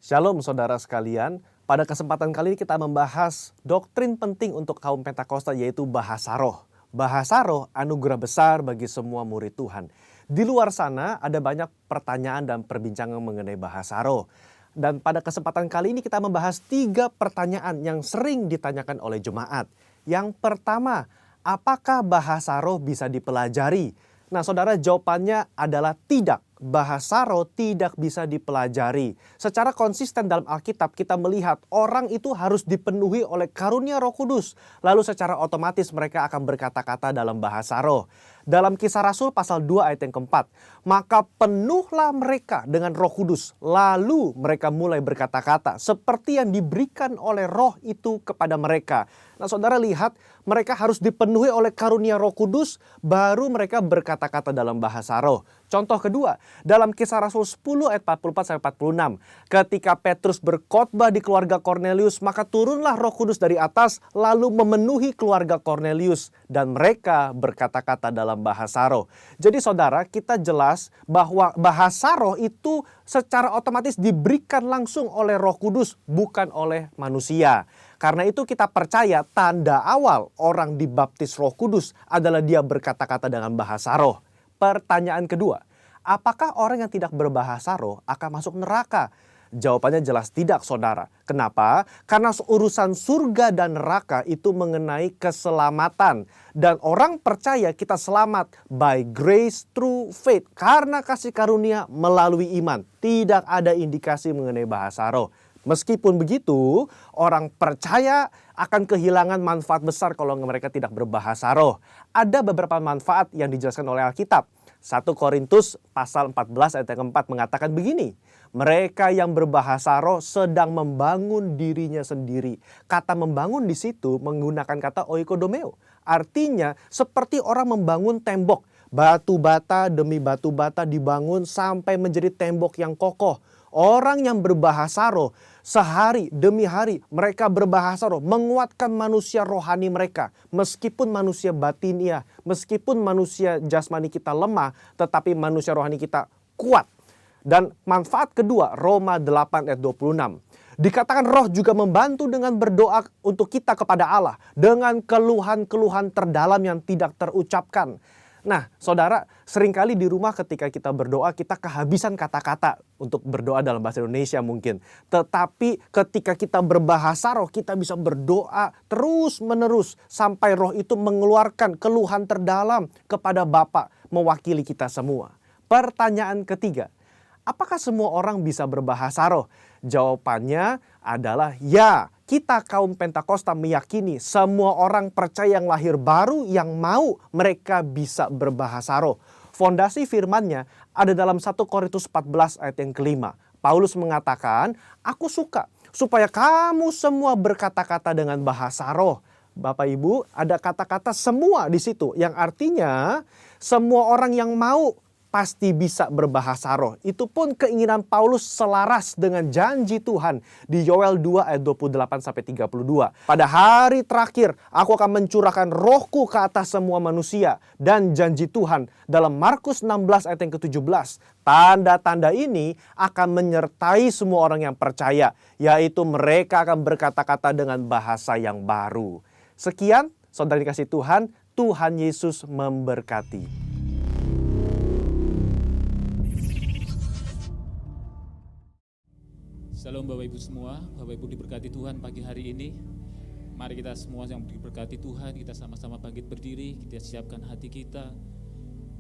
Shalom saudara sekalian, pada kesempatan kali ini kita membahas doktrin penting untuk kaum Pentakosta yaitu bahasa roh. Bahasa roh anugerah besar bagi semua murid Tuhan. Di luar sana ada banyak pertanyaan dan perbincangan mengenai bahasa roh. Dan pada kesempatan kali ini kita membahas 3 pertanyaan yang sering ditanyakan oleh jemaat. Yang pertama, apakah bahasa roh bisa dipelajari? Nah saudara, jawabannya adalah tidak. Bahasa roh tidak bisa dipelajari. Secara konsisten dalam Alkitab kita melihat orang itu harus dipenuhi oleh karunia Roh Kudus. Lalu secara otomatis mereka akan berkata-kata dalam bahasa roh. Dalam Kisah Rasul pasal 2 ayat yang keempat, maka penuhlah mereka dengan Roh Kudus. Lalu mereka mulai berkata-kata seperti yang diberikan oleh roh itu kepada mereka. Nah saudara lihat, mereka harus dipenuhi oleh karunia Roh Kudus, baru mereka berkata-kata dalam bahasa roh. Contoh kedua, dalam Kisah Rasul 10 ayat 44-46. Ketika Petrus berkhotbah di keluarga Kornelius, maka turunlah Roh Kudus dari atas lalu memenuhi keluarga Kornelius. Dan mereka berkata-kata dalam bahasa roh. Jadi saudara, kita jelas bahwa bahasa roh itu secara otomatis diberikan langsung oleh Roh Kudus, bukan oleh manusia. Karena itu kita percaya tanda awal orang dibaptis Roh Kudus adalah dia berkata-kata dengan bahasa roh. Pertanyaan kedua, apakah orang yang tidak berbahasa roh akan masuk neraka? Jawabannya jelas tidak saudara. Kenapa? Karena urusan surga dan neraka itu mengenai keselamatan. Dan orang percaya kita selamat by grace through faith. Karena kasih karunia melalui iman. Tidak ada indikasi mengenai bahasa roh. Meskipun begitu, orang percaya akan kehilangan manfaat besar kalau mereka tidak berbahasa roh. Ada beberapa manfaat yang dijelaskan oleh Alkitab. 1 Korintus pasal 14 ayat yang keempat mengatakan begini. Mereka yang berbahasa roh sedang membangun dirinya sendiri. Kata membangun di situ menggunakan kata oikodomeo. Artinya seperti orang membangun tembok. Batu bata demi batu bata dibangun sampai menjadi tembok yang kokoh. Orang yang berbahasa roh sehari demi hari mereka berbahasa roh menguatkan manusia rohani mereka. Meskipun manusia batinia, meskipun manusia jasmani kita lemah, tetapi manusia rohani kita kuat. Dan manfaat kedua, Roma 8 ayat 26. Dikatakan roh juga membantu dengan berdoa untuk kita kepada Allah. Dengan keluhan-keluhan terdalam yang tidak terucapkan. Nah saudara, seringkali di rumah ketika kita berdoa kita kehabisan kata-kata untuk berdoa dalam bahasa Indonesia mungkin. Tetapi ketika kita berbahasa roh kita bisa berdoa terus menerus sampai roh itu mengeluarkan keluhan terdalam kepada Bapa mewakili kita semua. Pertanyaan ketiga, apakah semua orang bisa berbahasa roh? Jawabannya adalah ya. Kita kaum Pentakosta meyakini semua orang percaya yang lahir baru yang mau mereka bisa berbahasa roh. Fondasi firman-Nya ada dalam 1 Korintus 14 ayat yang kelima. Paulus mengatakan, aku suka supaya kamu semua berkata-kata dengan bahasa roh. Bapak Ibu, ada kata-kata semua di situ yang artinya semua orang yang mau pasti bisa berbahasa roh. Itu pun keinginan Paulus selaras dengan janji Tuhan di Yoel 2 ayat 28-32. Pada hari terakhir aku akan mencurahkan rohku ke atas semua manusia. Dan janji Tuhan dalam Markus 16 ayat yang ke-17. Tanda-tanda ini akan menyertai semua orang yang percaya. Yaitu mereka akan berkata-kata dengan bahasa yang baru. Sekian, saudara dikasih Tuhan, Tuhan Yesus memberkati. Shalom Bapak Ibu semua, Bapak Ibu diberkati Tuhan pagi hari ini. Mari kita semua yang diberkati Tuhan, kita sama-sama bangkit berdiri, kita siapkan hati kita.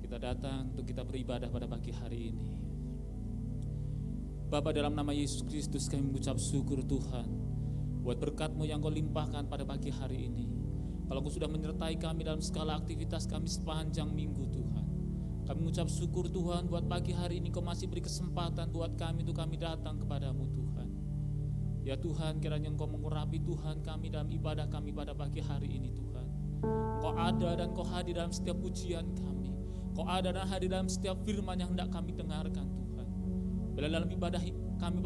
Kita datang untuk kita beribadah pada pagi hari ini. Bapa, dalam nama Yesus Kristus kami mengucap syukur Tuhan buat berkat-Mu yang Kau limpahkan pada pagi hari ini. Kalau Kau sudah menyertai kami dalam segala aktivitas kami sepanjang minggu Tuhan. Kami mengucap syukur Tuhan buat pagi hari ini Kau masih beri kesempatan buat kami untuk kami datang kepadamu Tuhan. Ya Tuhan, kiranya Engkau mengurapi Tuhan kami dalam ibadah kami pada pagi hari ini Tuhan. Engkau ada dan Engkau hadir dalam setiap pujian kami. Engkau ada dan hadir dalam setiap firman yang hendak kami dengarkan Tuhan. Bila dalam ibadah kami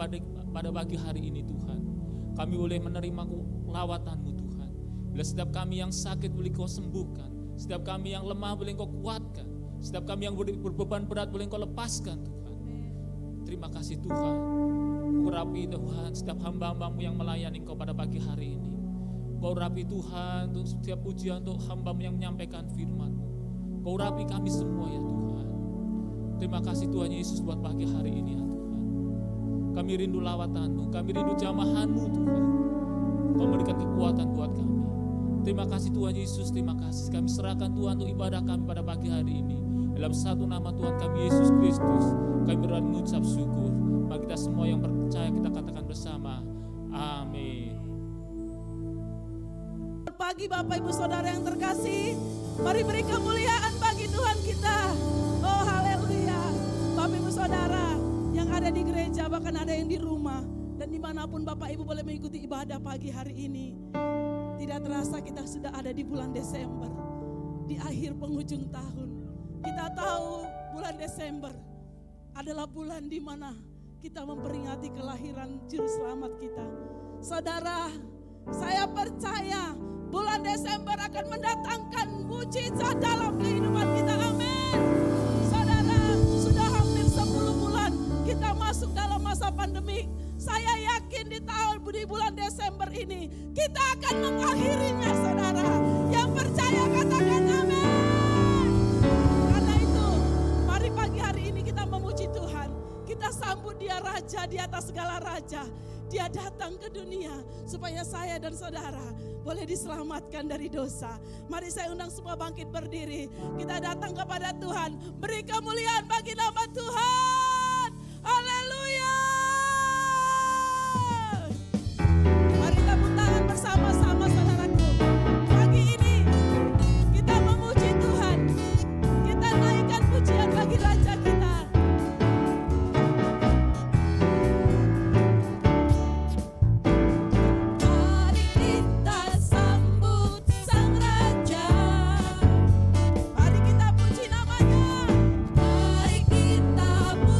pada pagi hari ini Tuhan, kami boleh menerima lawatan-Mu Tuhan. Bila setiap kami yang sakit boleh Kau sembuhkan. Setiap kami yang lemah boleh Engkau kuatkan. Setiap kami yang berbeban berat boleh Engkau lepaskan Tuhan. Terima kasih Tuhan. Kau urapi Tuhan setiap hamba-hambamu yang melayani Engkau pada pagi hari ini. Kau urapi Tuhan untuk setiap pujian untuk hamba-Mu yang menyampaikan firman-Mu. Kau urapi kami semua ya Tuhan. Terima kasih Tuhan Yesus buat pagi hari ini ya Tuhan. Kami rindu lawatan-Mu, kami rindu jamahan-Mu Tuhan. Kau memberikan kekuatan buat kami. Terima kasih Tuhan Yesus, terima kasih. Kami serahkan Tuhan untuk ibadah kami pada pagi hari ini. Dalam satu nama Tuhan kami Yesus Kristus, kami berdoa mengucap syukur. Mari kita semua yang percaya kita katakan bersama, amin. Pagi Bapak Ibu Saudara yang terkasih, mari beri kemuliaan bagi Tuhan kita. Oh haleluya. Bapak Ibu Saudara yang ada di gereja, bahkan ada yang di rumah, dan dimanapun Bapak Ibu boleh mengikuti ibadah pagi hari ini. Tidak terasa kita sudah ada di bulan Desember, di akhir penghujung tahun. Kita tahu bulan Desember adalah bulan di mana kita memperingati kelahiran Juru Selamat kita. Saudara, saya percaya bulan Desember akan mendatangkan mujizat dalam kehidupan kita. Amin. Saudara, sudah hampir 10 bulan kita masuk dalam masa pandemi. Saya yakin di bulan Desember ini kita akan mengakhirinya, saudara. Yang percaya katakan amin. Karena itu, mari pagi hari ini kita memuji Tuhan. Kita sambut Dia Raja di atas segala raja. Dia datang ke dunia supaya saya dan saudara boleh diselamatkan dari dosa. Mari saya undang semua bangkit berdiri. Kita datang kepada Tuhan. Beri kemuliaan bagi nama Tuhan. Haleluya. Mari tepuk tangan bersama-sama saudaraku. Pagi ini kita memuji Tuhan. Kita naikkan pujian bagi Raja kita. Mari kita puji namanya. Mari kita puji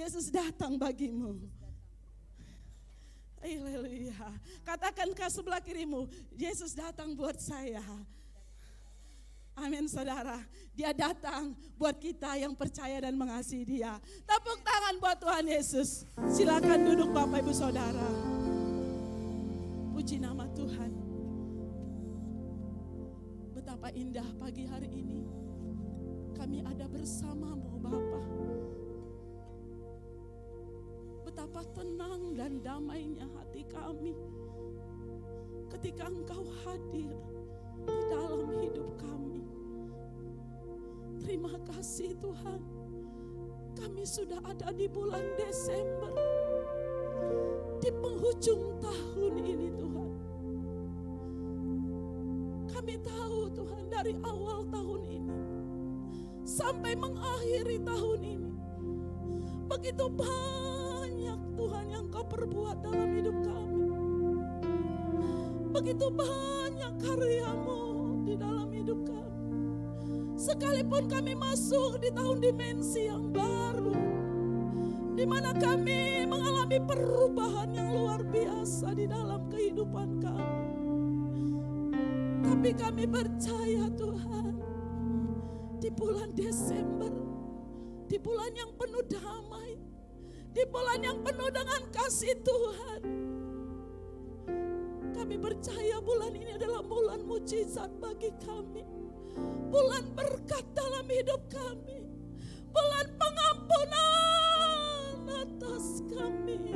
Yesus datang bagimu. Haleluya. Katakan ke sebelah kirimu, Yesus datang buat saya. Amin saudara. Dia datang buat kita yang percaya dan mengasihi dia. Tepuk tangan buat Tuhan Yesus. Silakan duduk Bapak Ibu Saudara. Puji nama Tuhan. Betapa indah pagi hari ini. Kami ada bersamamu Bapa. Betapa tenang dan damainya hati kami ketika Engkau hadir di dalam hidup kami. Terima kasih Tuhan. Kami sudah ada di bulan Desember. Di penghujung tahun ini Tuhan. Kami tahu Tuhan dari awal tahun ini sampai mengakhiri tahun ini. Begitu banyak Tuhan yang Kau perbuat dalam hidup kami. Begitu banyak karya-Mu di dalam hidup kami. Sekalipun kami masuk di tahun dimensi yang baru, di mana kami mengalami perubahan yang luar biasa di dalam kehidupan kami. Tapi kami percaya Tuhan, di bulan Desember, di bulan yang penuh damai, di bulan yang penuh dengan kasih Tuhan, kami percaya bulan ini adalah bulan mujizat bagi kami. Bulan berkat dalam hidup kami. Bulan pengampunan atas kami.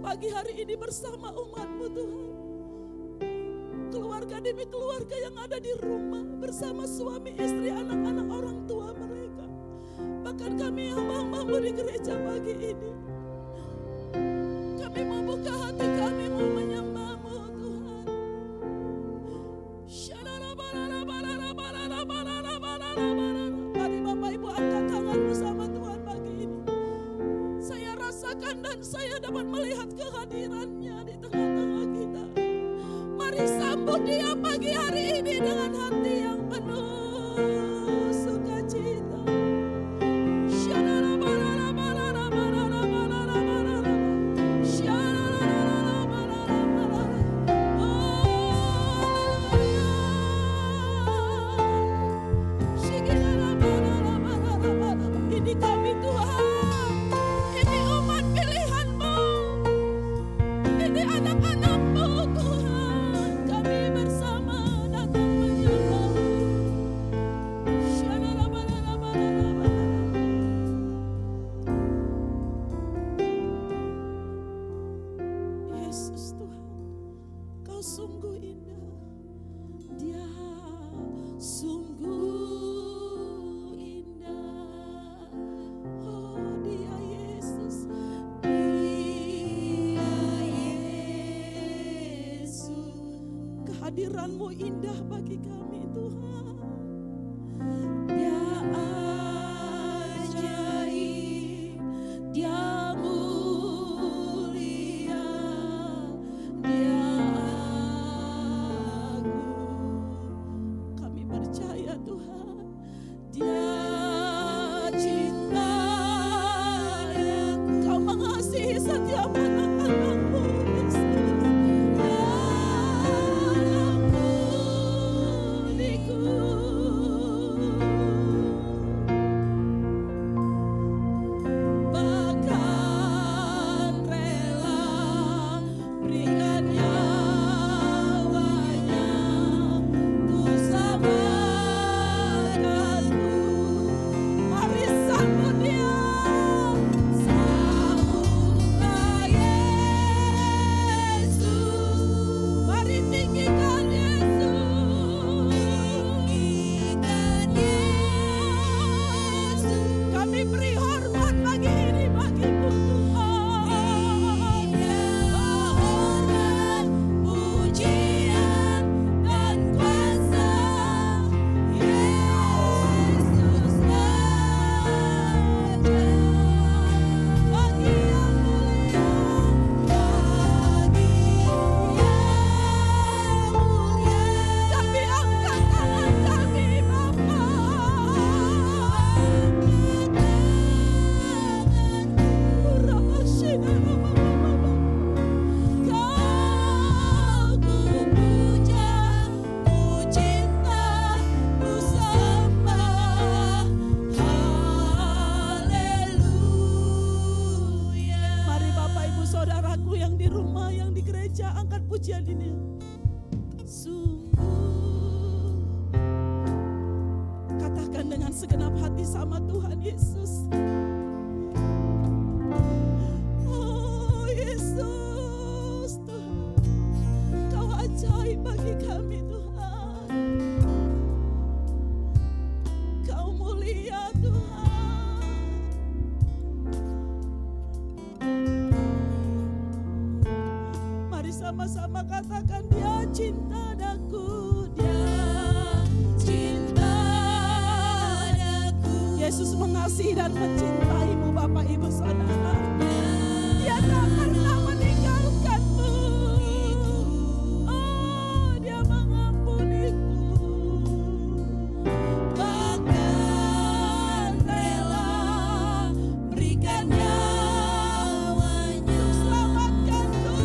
Pagi hari ini bersama umat-Mu Tuhan. Keluarga demi keluarga yang ada di rumah. Bersama suami, istri, anak-anak, orang tua mereka. Bahkan kami hamba-hamba-Mu di gereja pagi ini. Kami mau buka hati kami, mau menyembah-Mu Tuhan. Mari Bapak Ibu angkat tangan bersama Tuhan pagi ini. Saya rasakan dan saya dapat melihat kehadirannya di tengah-tengah kita. Mari sambut Dia pagi hari ini dengan hati yang penuh sukacita. Ini kami Tuhan, ini umat pilihan-Mu, ini anak-anak-Mu Tuhan, kami bersama datang menyembah. Yesus Tuhan, Kau sungguh indah, Dia sungguh indah. Oh Dia Yesus, Dia Yesus. Kehadiran-Mu indah bagi kami Tuhan. Dia ajaib, Dia mulia, Dia agung. Kami percaya Tuhan, Dia cinta, Kau mengasihi setiap anak-anak-Mu Yesus. Dalam pulihku angkat pujian ini. Sungguh, katakan dengan segenap hati sama Tuhan Yesus. Oh Yesus, Tuhan, Kau ajaib bagi kami Tuhan. Kau mulia Tuhan. Mari sama-sama katakan, Dia cinta daku, Dia cinta daku. Yesus mengasihi dan mencintaimu Bapak Ibu Saudara. Dia tak pernah meninggalkanmu. Oh, Dia mengampuniku. Bahkan rela berikan nyawanya untuk selamatkanku.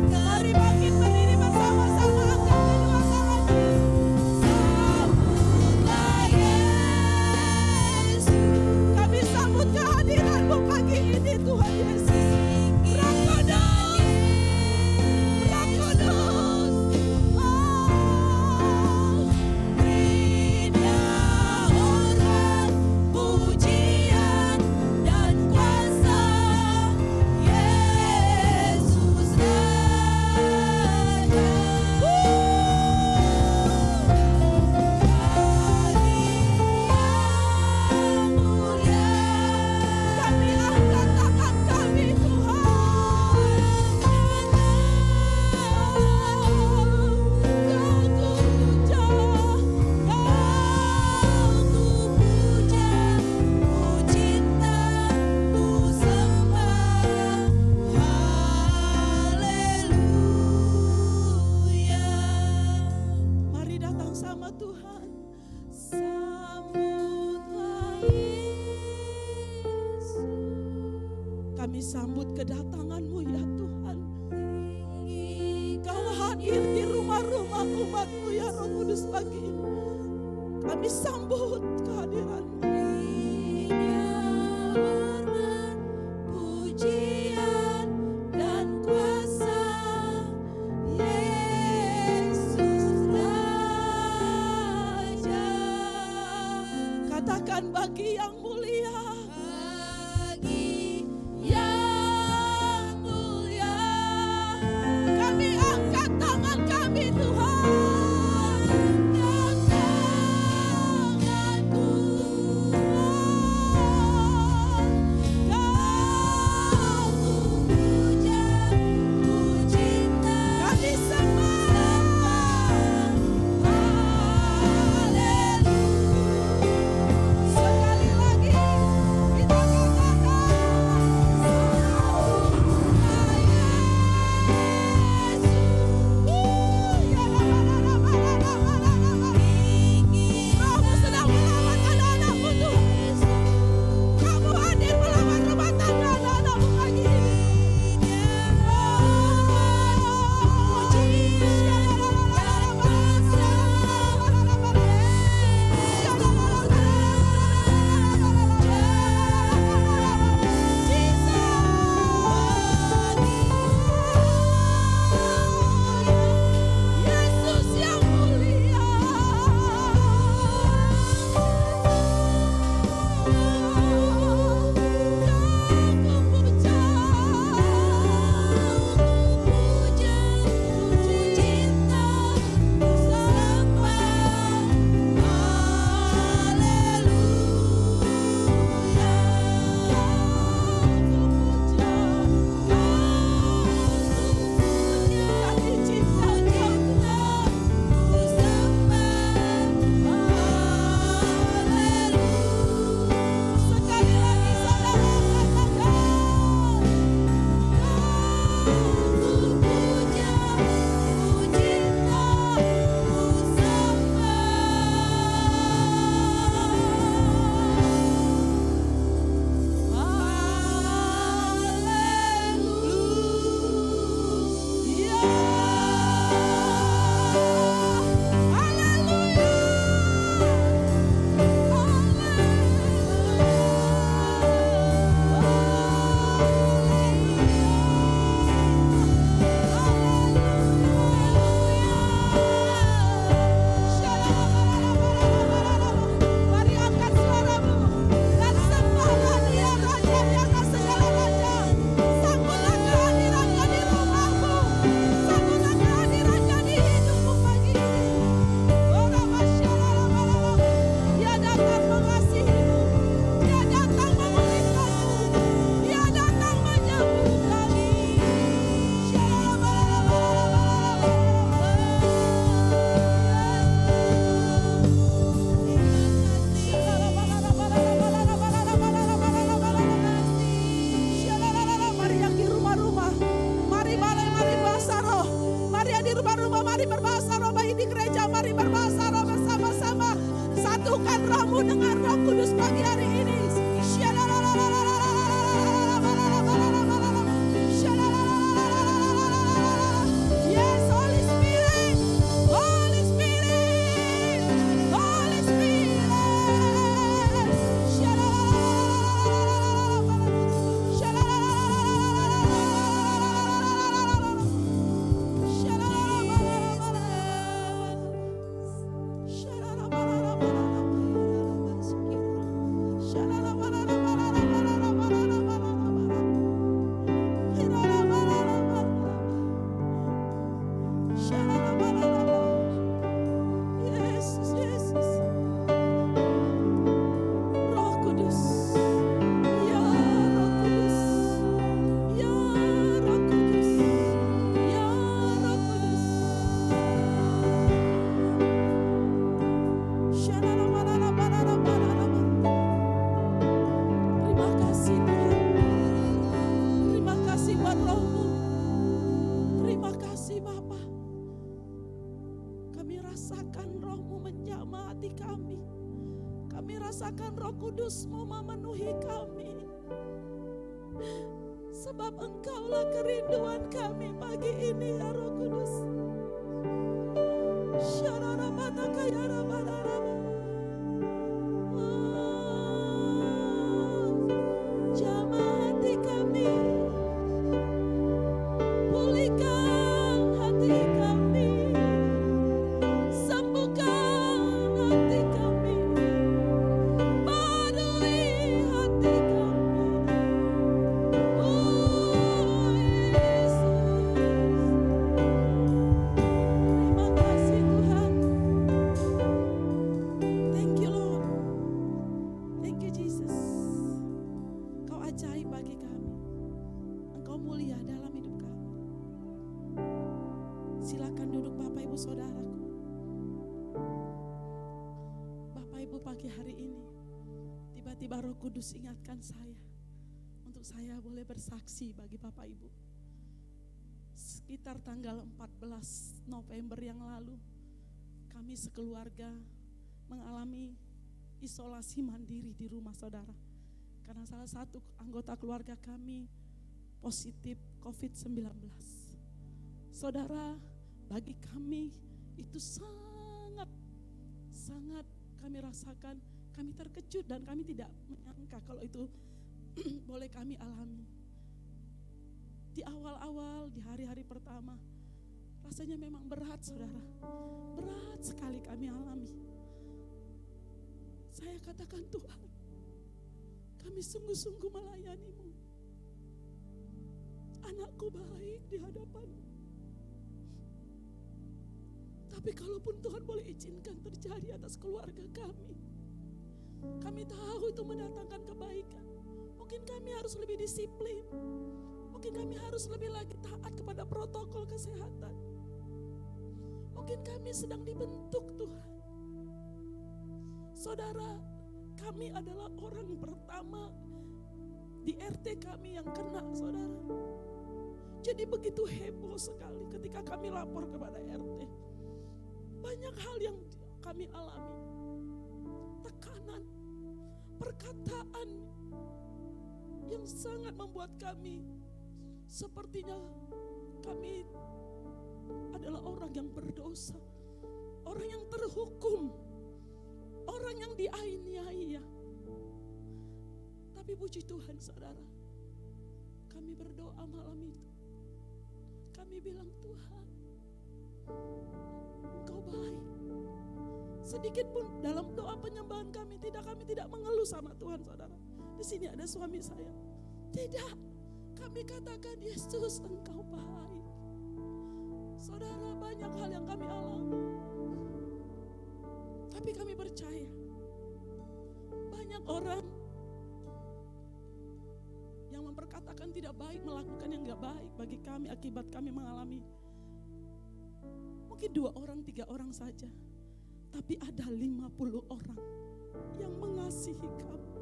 Mari bangkit berdiri bersama-sama, angkat kedua tangan. Sambutlah Yesus. Kami sambut kehadiran-Mu pagi ini Tuhan Yesus. Roh Kudus, Roh Kudus. Oh, berinya hormat, pujian, dan kuasa Yesus Raja. Kami angkat tangan kami Tuhan. Kau ku puja, ku cinta, ku sembah. Haleluya. Mari datang sama Tuhan. Sambutlah Yesus. Kami sambut kedatangan-Mu ya Tuhan. Kau hadir di rumah-rumah umat-Mu ya Roh Kudus pagi ini. Kami sambut kehadiran-Mu. Hormat, pujian, dan kuasa Yesus Raja. Katakan bagi yang mulia. Bagi yang mulia. Kami angkat tangan kami Tuhan. Angkat tanganku. rumah mari berbahasa roh, baik di gereja mari berbahasa roh bersama-sama. Satukan rohmu dengan Roh Kudus pagi hari ini. Yes, Holy Spirit, Holy Spirit, Holy Spirit. Yesus, Yesus. Roh Kudus, ya Roh Kudus, ya Roh Kudus, ya Roh Kudus. Terima kasih Tuhan, terima kasih buat rohmu, terima kasih Bapa. Kami rasakan rohmu menjamah hati kami. Kami rasakan Roh Kudus-Mu memenuhi kami. Sebab Engkaulah kerinduan kami pagi ini ya Roh Kudus. Jamah hati kami, pulihkan hati kami, sembuhkan hati kami, padui hati kami. Oh Yesus, terima kasih Tuhan. Thank you Lord, thank you Jesus. Kau ajaib bagi kami, Engkau mulia dalam hidup kami. Silakan duduk Bapak Ibu Saudaraku. Bapak Ibu pagi hari ini, tiba-tiba Roh Kudus ingatkan saya, untuk saya boleh bersaksi bagi Bapak Ibu. Sekitar tanggal 14 November yang lalu, kami sekeluarga mengalami isolasi mandiri di rumah saudara. Karena salah satu anggota keluarga kami positif COVID-19. Saudara, bagi kami itu sangat kami rasakan, kami terkejut dan kami tidak menyangka kalau itu boleh kami alami. Di awal-awal, di hari-hari pertama, rasanya memang berat saudara, berat sekali kami alami. Saya katakan Tuhan, kami sungguh-sungguh melayani-Mu. Anakku baik di hadapan-Mu. Tapi kalaupun Tuhan boleh izinkan terjadi atas keluarga kami tahu itu mendatangkan kebaikan. Mungkin kami harus lebih disiplin. Mungkin kami harus lebih lagi taat kepada protokol kesehatan. Mungkin kami sedang dibentuk Tuhan. Saudara, kami adalah orang pertama di RT kami yang kena saudara. Jadi begitu heboh sekali ketika kami lapor kepada RT. Banyak hal yang kami alami. Tekanan, perkataan yang sangat membuat kami sepertinya kami adalah orang yang berdosa. Orang yang terhukum. Orang yang dianiaya. Tapi puji Tuhan saudara, kami berdoa malam itu. Kami bilang Tuhan, Engkau baik. Sedikit pun dalam doa penyembahan kami tidak mengeluh sama Tuhan saudara. Di sini ada suami saya. Tidak, kami katakan Yesus Engkau baik. Saudara, banyak hal yang kami alami. Tapi kami percaya banyak orang yang memperkatakan tidak baik, melakukan yang gak baik bagi kami akibat kami mengalami. Mungkin 2 orang, 3 orang saja. Tapi ada 50 orang yang mengasihi kami.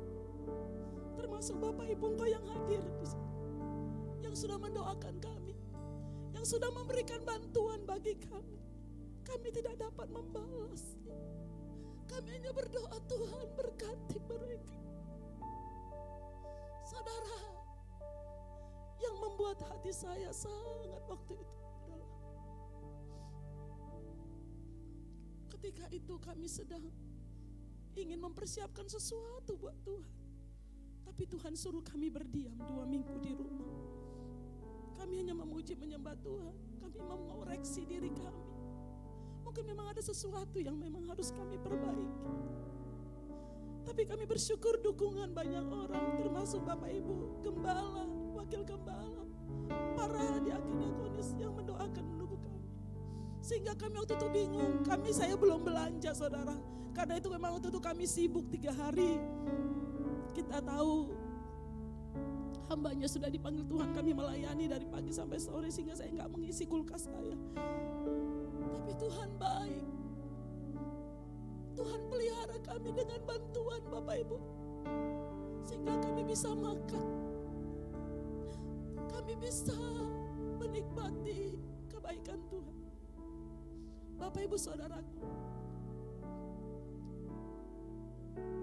Termasuk Bapak Ibu Engkau yang hadir di sini. Yang sudah mendoakan kami. Yang yang sudah memberikan bantuan bagi kami. Kami tidak dapat membalasnya. Kami hanya berdoa, Tuhan berkati mereka. Saudara, yang membuat hati saya sangat waktu itu adalah ketika itu kami sedang ingin mempersiapkan sesuatu buat Tuhan. Tapi Tuhan suruh kami berdiam 2 minggu di rumah. Kami hanya memuji menyembah Tuhan. Kami mengoreksi diri kami. Mungkin memang ada sesuatu yang memang harus kami perbaiki. Tapi kami bersyukur dukungan banyak orang, termasuk Bapak Ibu, Gembala, Wakil Gembala, para diakonis yang mendoakan menunggu kami. Sehingga kami waktu itu bingung, saya belum belanja saudara. Karena itu memang waktu itu kami sibuk 3 hari. Kita tahu hambanya sudah dipanggil Tuhan, kami melayani dari pagi sampai sore sehingga saya nggak mengisi kulkas saya. Tapi Tuhan baik. Tuhan pelihara kami dengan bantuan Bapak Ibu. Sehingga kami bisa makan. Kami bisa menikmati kebaikan Tuhan. Bapak Ibu saudaraku,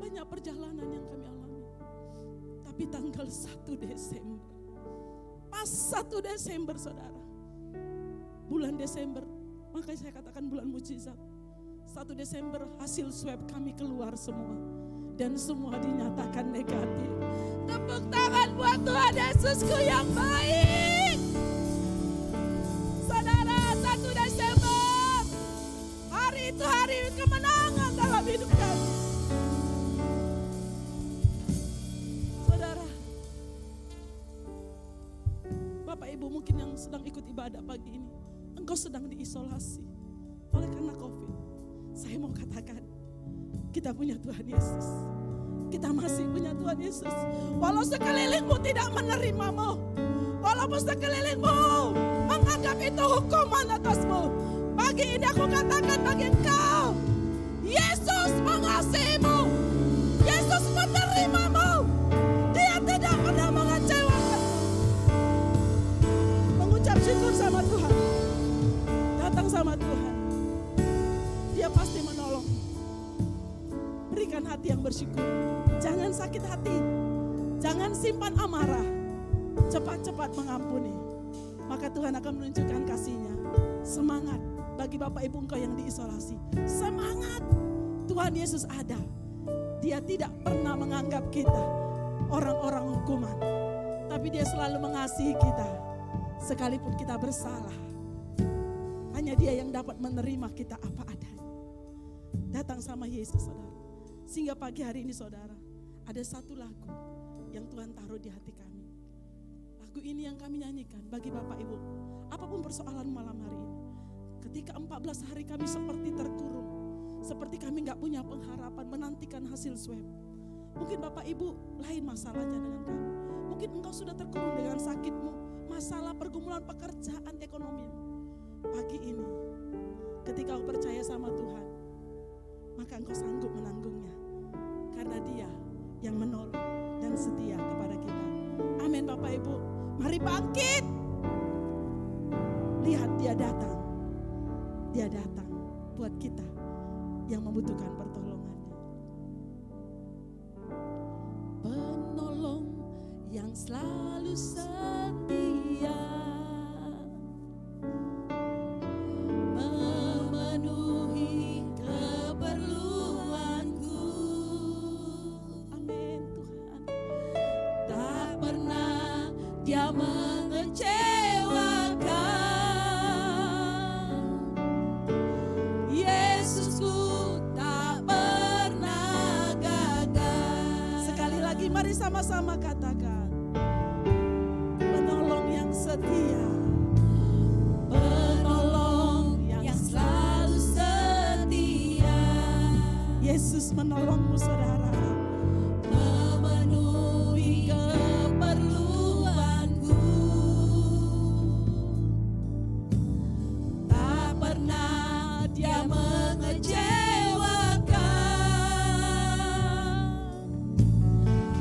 banyak perjalanan yang kami alami. Tapi tanggal 1 Desember, pas 1 Desember saudara, bulan Desember, makanya saya katakan bulan mujizat. 1 Desember hasil swab kami keluar semua. Dan semua dinyatakan negatif. Tepuk tangan buat Tuhan Yesusku yang baik. Saudara, 1 Desember, hari itu hari kemenangan dalam hidup kami. Saudara, Bapak Ibu mungkin yang sedang ikut ibadah pagi ini, engkau sedang diisolasi oleh karena COVID. Saya mau katakan, kita punya Tuhan Yesus. Kita masih punya Tuhan Yesus. Walau sekelilingmu tidak menerimamu, walaupun sekelilingmu menganggap itu hukuman atasmu, pagi ini aku katakan bagi engkau, Yesus mengasihimu, Yesus menerimamu. Dia tidak pernah mengecewakanmu. Mengucap syukur sama Tuhan, datang sama Tuhan, Dia pasti menolong. Berikan hati yang bersyukur. Jangan sakit hati. Jangan simpan amarah. Cepat-cepat mengampuni. Maka Tuhan akan menunjukkan kasih-Nya. Semangat bagi Bapak Ibu engkau yang diisolasi. Semangat. Tuhan Yesus ada. Dia tidak pernah menganggap kita orang-orang hukuman. Tapi Dia selalu mengasihi kita. Sekalipun kita bersalah. Hanya Dia yang dapat menerima kita apa adanya. Datang sama Yesus saudara. Sehingga pagi hari ini saudara, ada satu lagu yang Tuhan taruh di hati kami. Lagu ini yang kami nyanyikan bagi Bapak Ibu. Apapun persoalan malam hari ini. Ketika 14 hari kami seperti terkurung. Seperti kami gak punya pengharapan menantikan hasil swab. Mungkin Bapak Ibu lain masalahnya dengan kami. Mungkin engkau sudah terkurung dengan sakitmu. Masalah pergumulan pekerjaan ekonomimu. Pagi ini ketika kau percaya sama Tuhan, maka engkau sanggup menanggungnya. Karena Dia yang menolong dan setia kepada kita. Amin Bapak Ibu. Mari bangkit. Lihat Dia datang. Dia datang buat kita yang membutuhkan pertolongannya. Penolong yang selalu setia. Dia mengecewakan. Yesusku tak pernah gagal. Sekali lagi mari sama-sama katakan, penolong yang setia. Penolong yang selalu setia. Yesus menolongmu saudara. Memenuhi keperluanku. Tak pernah Dia mengecewakan.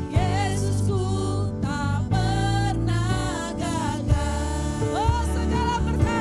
Yesusku tak pernah gagal. Oh segala berkat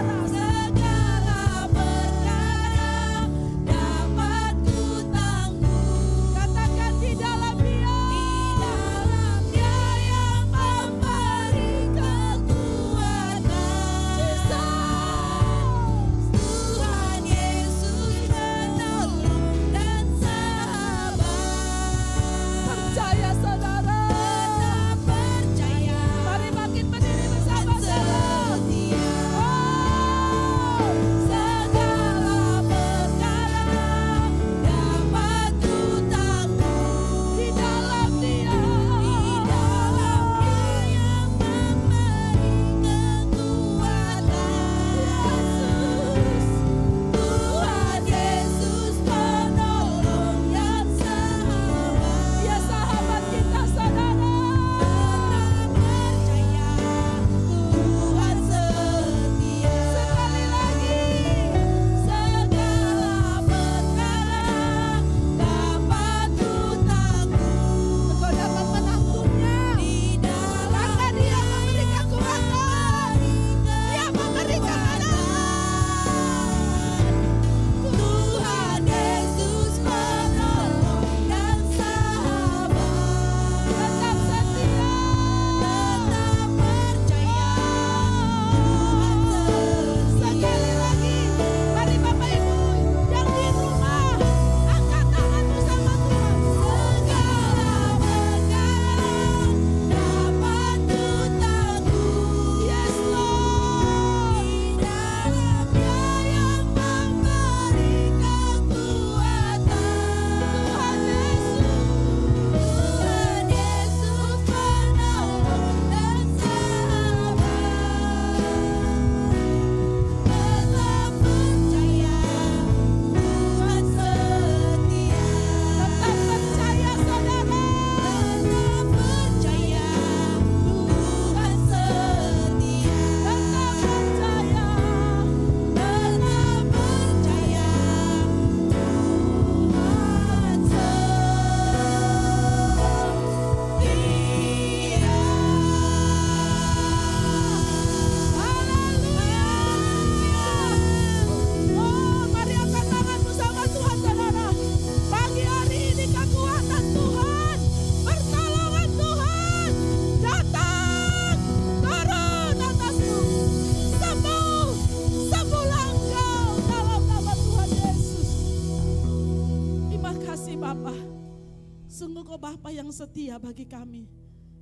Kau Bapa yang setia bagi kami.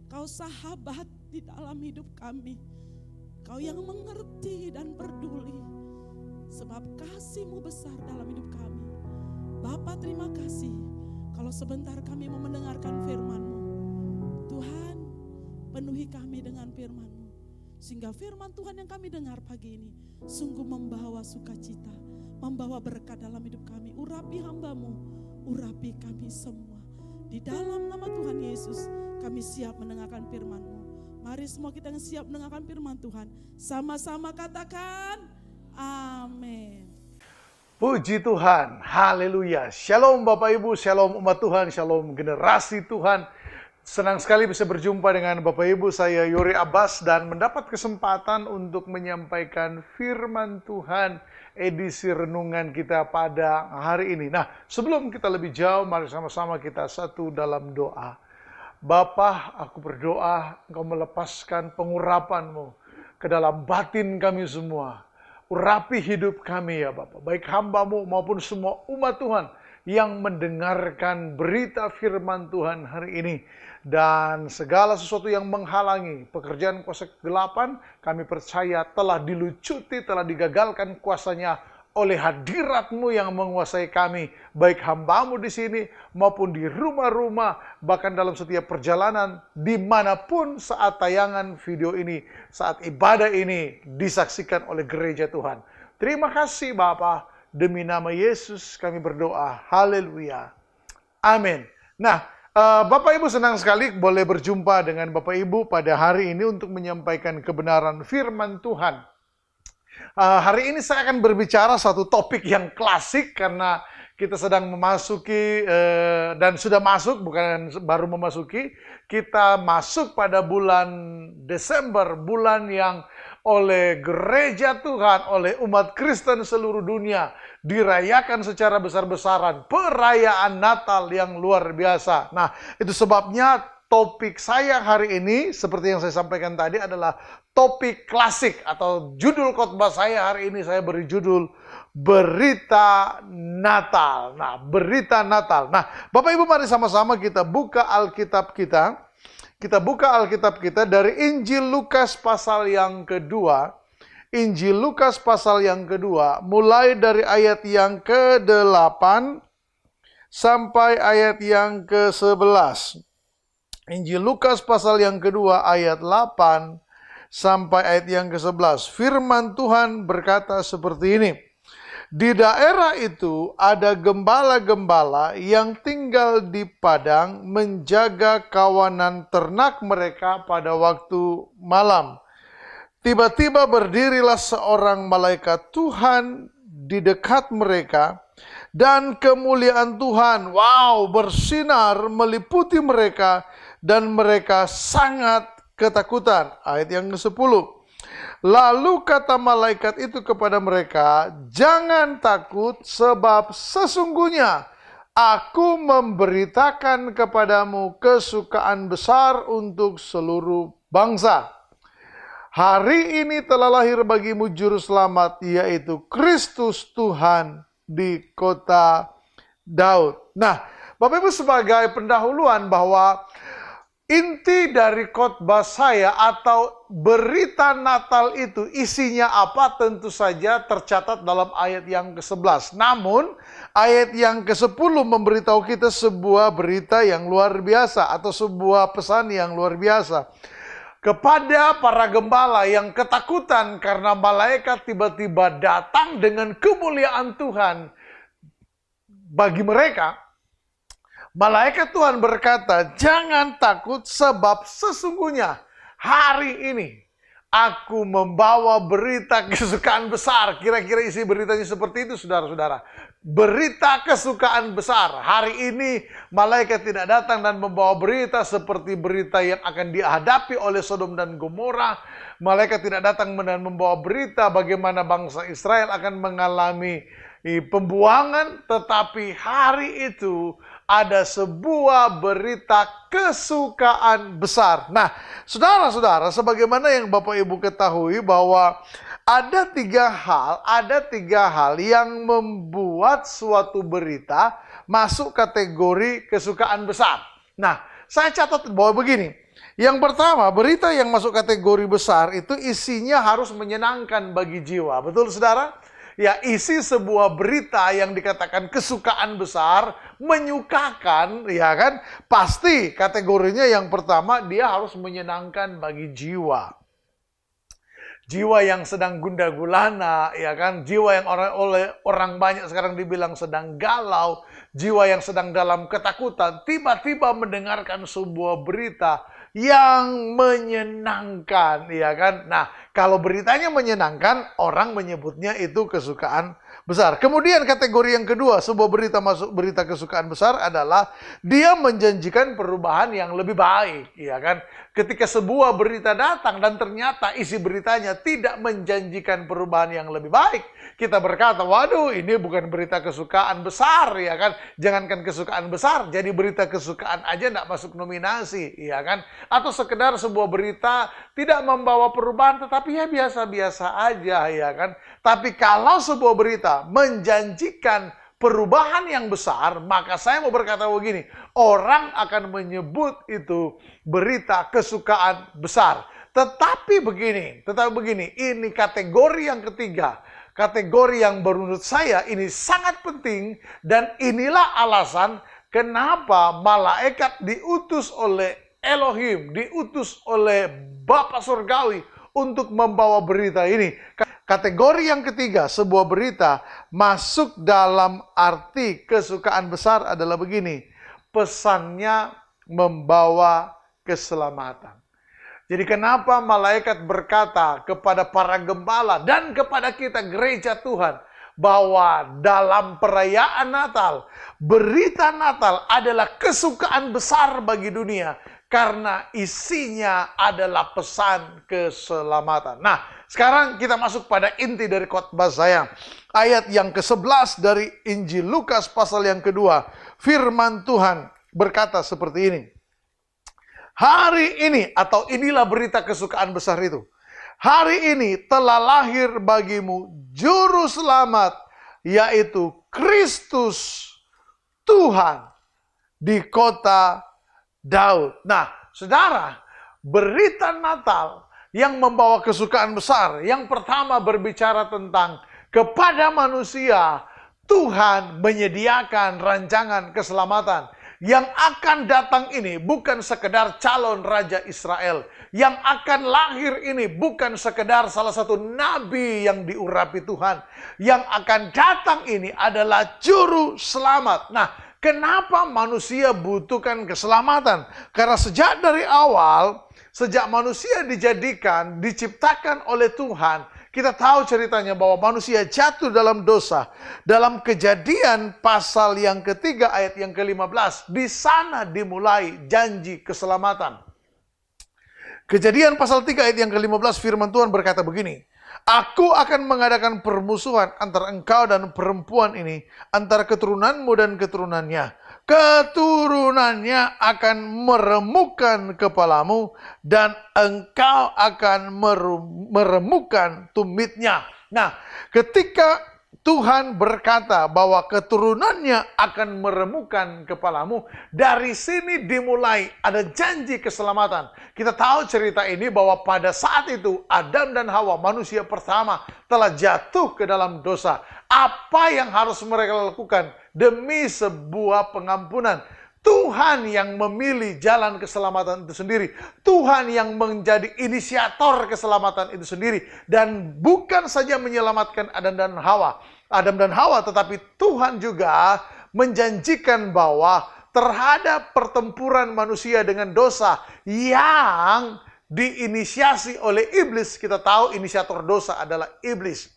Kau sahabat di dalam hidup kami. Kau yang mengerti dan peduli. Sebab kasih-Mu besar dalam hidup kami. Bapa, terima kasih kalau sebentar kami mau mendengarkan firman-Mu. Tuhan, penuhi kami dengan firman-Mu. Sehingga firman Tuhan yang kami dengar pagi ini sungguh membawa sukacita, membawa berkat dalam hidup kami. Urapi hamba-Mu, urapi kami semua. Di dalam nama Tuhan Yesus kami siap mendengarkan firman-Mu. Mari semua kita yang siap mendengarkan firman Tuhan, sama-sama katakan amin. Puji Tuhan, haleluya. Shalom Bapak Ibu, shalom umat Tuhan, shalom generasi Tuhan. Senang sekali bisa berjumpa dengan Bapak Ibu, saya Yori Abbas dan mendapat kesempatan untuk menyampaikan firman Tuhan edisi renungan kita pada hari ini. Nah, sebelum kita lebih jauh, mari sama-sama kita satu dalam doa. Bapa, aku berdoa Engkau melepaskan pengurapan-Mu ke dalam batin kami semua. Urapi hidup kami ya Bapa, baik hamba-Mu maupun semua umat Tuhan yang mendengarkan berita firman Tuhan hari ini. Dan segala sesuatu yang menghalangi pekerjaan kuasa kegelapan, kami percaya telah dilucuti, telah digagalkan kuasanya oleh hadirat-Mu yang menguasai kami, baik hamba-Mu di sini maupun di rumah-rumah, bahkan dalam setiap perjalanan, dimanapun saat tayangan video ini, saat ibadah ini disaksikan oleh gereja Tuhan. Terima kasih Bapa, demi nama Yesus kami berdoa, haleluya, amin. Nah, Bapak Ibu senang sekali boleh berjumpa dengan Bapak Ibu pada hari ini untuk menyampaikan kebenaran firman Tuhan. Hari ini saya akan berbicara satu topik yang klasik karena kita sedang memasuki dan sudah masuk, bukan baru memasuki, kita masuk pada bulan Desember, bulan yang oleh gereja Tuhan, oleh umat Kristen seluruh dunia dirayakan secara besar-besaran, perayaan Natal yang luar biasa. Nah, itu sebabnya topik saya hari ini, seperti yang saya sampaikan tadi, adalah topik klasik atau judul khotbah saya hari ini saya beri judul Berita Natal. Nah, Berita Natal. Nah, Bapak Ibu mari sama-sama kita buka Alkitab kita. Kita buka Alkitab kita dari Injil Lukas pasal yang kedua. Injil Lukas pasal yang kedua, mulai dari ayat yang ke-8 sampai ayat yang ke-11. Injil Lukas pasal yang kedua ayat 8 sampai ayat yang ke-11. Firman Tuhan berkata seperti ini. Di daerah itu ada gembala-gembala yang tinggal di padang menjaga kawanan ternak mereka pada waktu malam. Tiba-tiba berdirilah seorang malaikat Tuhan di dekat mereka dan kemuliaan Tuhan, bersinar meliputi mereka dan mereka sangat ketakutan. Ayat yang ke-10. Lalu kata malaikat itu kepada mereka, jangan takut sebab sesungguhnya aku memberitakan kepadamu kesukaan besar untuk seluruh bangsa. Hari ini telah lahir bagimu juru selamat, yaitu Kristus Tuhan di kota Daud. Nah, Bapak Ibu sebagai pendahuluan bahwa inti dari khotbah saya atau berita Natal itu isinya apa tentu saja tercatat dalam ayat yang ke-11. Namun ayat yang ke-10 memberitahu kita sebuah berita yang luar biasa atau sebuah pesan yang luar biasa. Kepada para gembala yang ketakutan karena malaikat tiba-tiba datang dengan kemuliaan Tuhan bagi mereka, malaikat Tuhan berkata, jangan takut sebab sesungguhnya hari ini aku membawa berita kesukaan besar. Kira-kira isi beritanya seperti itu saudara-saudara. Berita kesukaan besar. Hari ini malaikat tidak datang dan membawa berita seperti berita yang akan dihadapi oleh Sodom dan Gomora. Malaikat tidak datang dan membawa berita bagaimana bangsa Israel akan mengalami pembuangan. Tetapi hari itu ada sebuah berita kesukaan besar. Nah, saudara-saudara, sebagaimana yang Bapak Ibu ketahui bahwa ada tiga hal yang membuat suatu berita masuk kategori kesukaan besar. Nah, saya catat bahwa begini. Yang pertama, berita yang masuk kategori besar itu isinya harus menyenangkan bagi jiwa. Betul, saudara? Ya, isi sebuah berita yang dikatakan kesukaan besar, menyukakan, ya kan? Pasti kategorinya yang pertama, dia harus menyenangkan bagi jiwa. Jiwa yang sedang gundah gulana, ya kan? Jiwa yang oleh orang banyak sekarang dibilang sedang galau, jiwa yang sedang dalam ketakutan, tiba-tiba mendengarkan sebuah berita yang menyenangkan, ya kan? Nah, kalau beritanya menyenangkan, orang menyebutnya itu kesukaan besar. Kemudian kategori yang kedua, sebuah berita masuk berita kesukaan besar adalah dia menjanjikan perubahan yang lebih baik, ya kan? Ketika sebuah berita datang dan ternyata isi beritanya tidak menjanjikan perubahan yang lebih baik, kita berkata, waduh, ini bukan berita kesukaan besar, ya kan? Jangankan kesukaan besar, jadi berita kesukaan aja nggak masuk nominasi, ya kan? Atau sekedar sebuah berita tidak membawa perubahan, tetapi ya biasa-biasa aja, ya kan? Tapi kalau sebuah berita menjanjikan perubahan yang besar, maka saya mau berkata begini, orang akan menyebut itu berita kesukaan besar. Tetapi begini, ini kategori yang ketiga. Kategori yang menurut saya ini sangat penting, dan inilah alasan kenapa malaikat diutus oleh Elohim, diutus oleh Bapa Surgawi untuk membawa berita ini. Kategori yang ketiga, sebuah berita masuk dalam arti kesukaan besar adalah begini, pesannya membawa keselamatan. Jadi kenapa malaikat berkata kepada para gembala dan kepada kita gereja Tuhan, bahwa dalam perayaan Natal, berita Natal adalah kesukaan besar bagi dunia, karena isinya adalah pesan keselamatan. Nah, sekarang kita masuk pada inti dari khotbah saya. Ayat yang ke-11 dari Injil Lukas pasal yang kedua. Firman Tuhan berkata seperti ini. Hari ini, atau inilah berita kesukaan besar itu. Hari ini telah lahir bagimu Juru Selamat, yaitu Kristus Tuhan di kota Daud. Nah, saudara, berita Natal yang membawa kesukaan besar, yang pertama berbicara tentang kepada manusia, Tuhan menyediakan rancangan keselamatan. Yang akan datang ini bukan sekedar calon Raja Israel. Yang akan lahir ini bukan sekedar salah satu nabi yang diurapi Tuhan. Yang akan datang ini adalah Juru Selamat. Nah, kenapa manusia butuhkan keselamatan? Karena sejak dari awal, sejak manusia dijadikan, diciptakan oleh Tuhan, kita tahu ceritanya bahwa manusia jatuh dalam dosa. Dalam Kejadian pasal yang ketiga ayat yang ke-15, di sana dimulai janji keselamatan. Kejadian pasal 3 ayat yang ke-15, firman Tuhan berkata begini, Aku akan mengadakan permusuhan antara engkau dan perempuan ini, antara keturunanmu dan keturunannya. Keturunannya akan meremukkan kepalamu, dan engkau akan meremukkan tumitnya. Nah, ketika Tuhan berkata bahwa keturunannya akan meremukkan kepalamu, dari sini dimulai ada janji keselamatan. Kita tahu cerita ini bahwa pada saat itu Adam dan Hawa, manusia pertama, telah jatuh ke dalam dosa. Apa yang harus mereka lakukan demi sebuah pengampunan? Tuhan yang memilih jalan keselamatan itu sendiri. Tuhan yang menjadi inisiator keselamatan itu sendiri. Dan bukan saja menyelamatkan Adam dan Hawa, tetapi Tuhan juga menjanjikan bahwa terhadap pertempuran manusia dengan dosa yang diinisiasi oleh iblis, kita tahu inisiator dosa adalah iblis.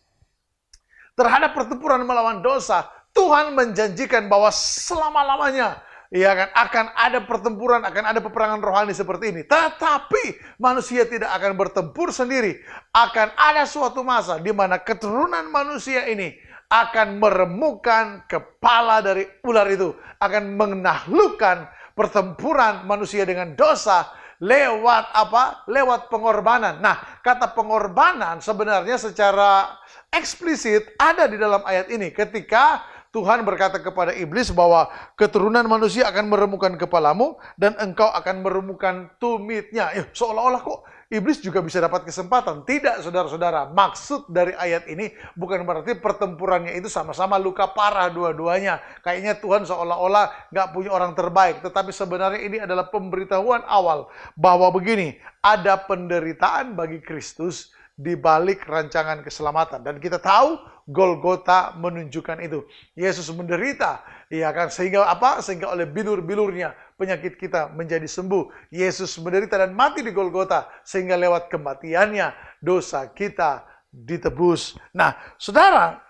Terhadap pertempuran melawan dosa, Tuhan menjanjikan bahwa selama-lamanya ya kan, akan ada pertempuran, akan ada peperangan rohani seperti ini. Tetapi manusia tidak akan bertempur sendiri. Akan ada suatu masa di mana keturunan manusia ini akan meremukkan kepala dari ular itu. Akan menaklukkan pertempuran manusia dengan dosa lewat apa? Lewat pengorbanan. Nah, kata pengorbanan sebenarnya secara eksplisit ada di dalam ayat ini. Ketika Tuhan berkata kepada iblis bahwa keturunan manusia akan meremukkan kepalamu dan engkau akan meremukkan tumitnya. Seolah-olah kok iblis juga bisa dapat kesempatan. Tidak, saudara-saudara. Maksud dari ayat ini bukan berarti pertempurannya itu sama-sama luka parah dua-duanya. Kayaknya Tuhan seolah-olah nggak punya orang terbaik. Tetapi sebenarnya ini adalah pemberitahuan awal bahwa begini, ada penderitaan bagi Kristus di balik rancangan keselamatan. Dan kita tahu Golgota menunjukkan itu. Yesus menderita, ya kan? Sehingga apa? Sehingga oleh bilur-bilurnya penyakit kita menjadi sembuh. Yesus menderita dan mati di Golgota sehingga lewat kematiannya dosa kita ditebus. Nah, saudara,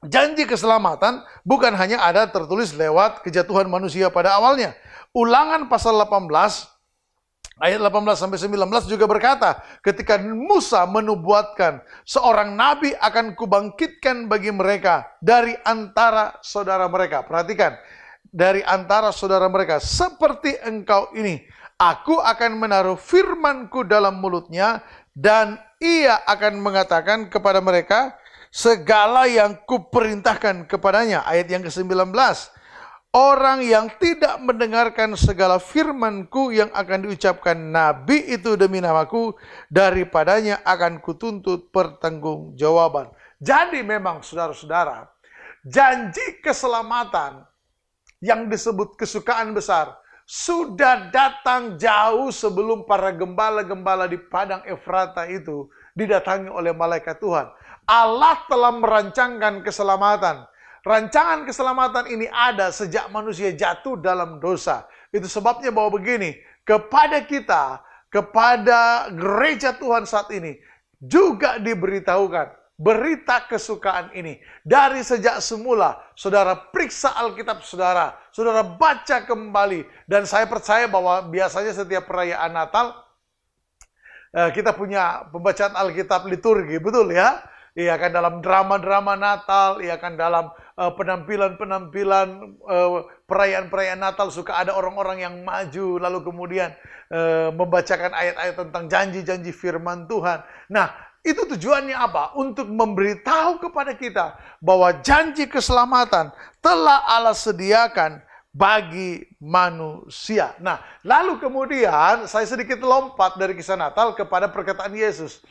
janji keselamatan bukan hanya ada tertulis lewat kejatuhan manusia pada awalnya. Ulangan pasal 18 ayat 18-19 juga berkata, ketika Musa menubuatkan, seorang nabi akan kubangkitkan bagi mereka dari antara saudara mereka. Perhatikan, dari antara saudara mereka, seperti engkau ini. Aku akan menaruh firmanku dalam mulutnya, dan ia akan mengatakan kepada mereka, segala yang kuperintahkan kepadanya. Ayat yang ke-19. Orang yang tidak mendengarkan segala firmanku yang akan diucapkan nabi itu demi namaku, daripadanya akan kutuntut pertanggungjawaban. Jadi memang saudara-saudara, janji keselamatan yang disebut kesukaan besar sudah datang jauh sebelum para gembala-gembala di padang Efrata itu didatangi oleh malaikat Tuhan. Allah telah merancangkan keselamatan. Rancangan keselamatan ini ada sejak manusia jatuh dalam dosa. Itu sebabnya bahwa begini, kepada kita, kepada gereja Tuhan saat ini, juga diberitahukan berita kesukaan ini. Dari sejak semula, saudara periksa Alkitab saudara, saudara baca kembali. Dan saya percaya bahwa biasanya setiap perayaan Natal, kita punya pembacaan Alkitab liturgi, betul ya? Iya kan, dalam drama-drama Natal, iya kan, dalam penampilan-penampilan perayaan-perayaan Natal suka ada orang-orang yang maju lalu kemudian membacakan ayat-ayat tentang janji-janji firman Tuhan. Nah, itu tujuannya apa? Untuk memberitahu kepada kita bahwa janji keselamatan telah Allah sediakan bagi manusia. Nah, lalu kemudian saya sedikit lompat dari kisah Natal kepada perkataan Yesus.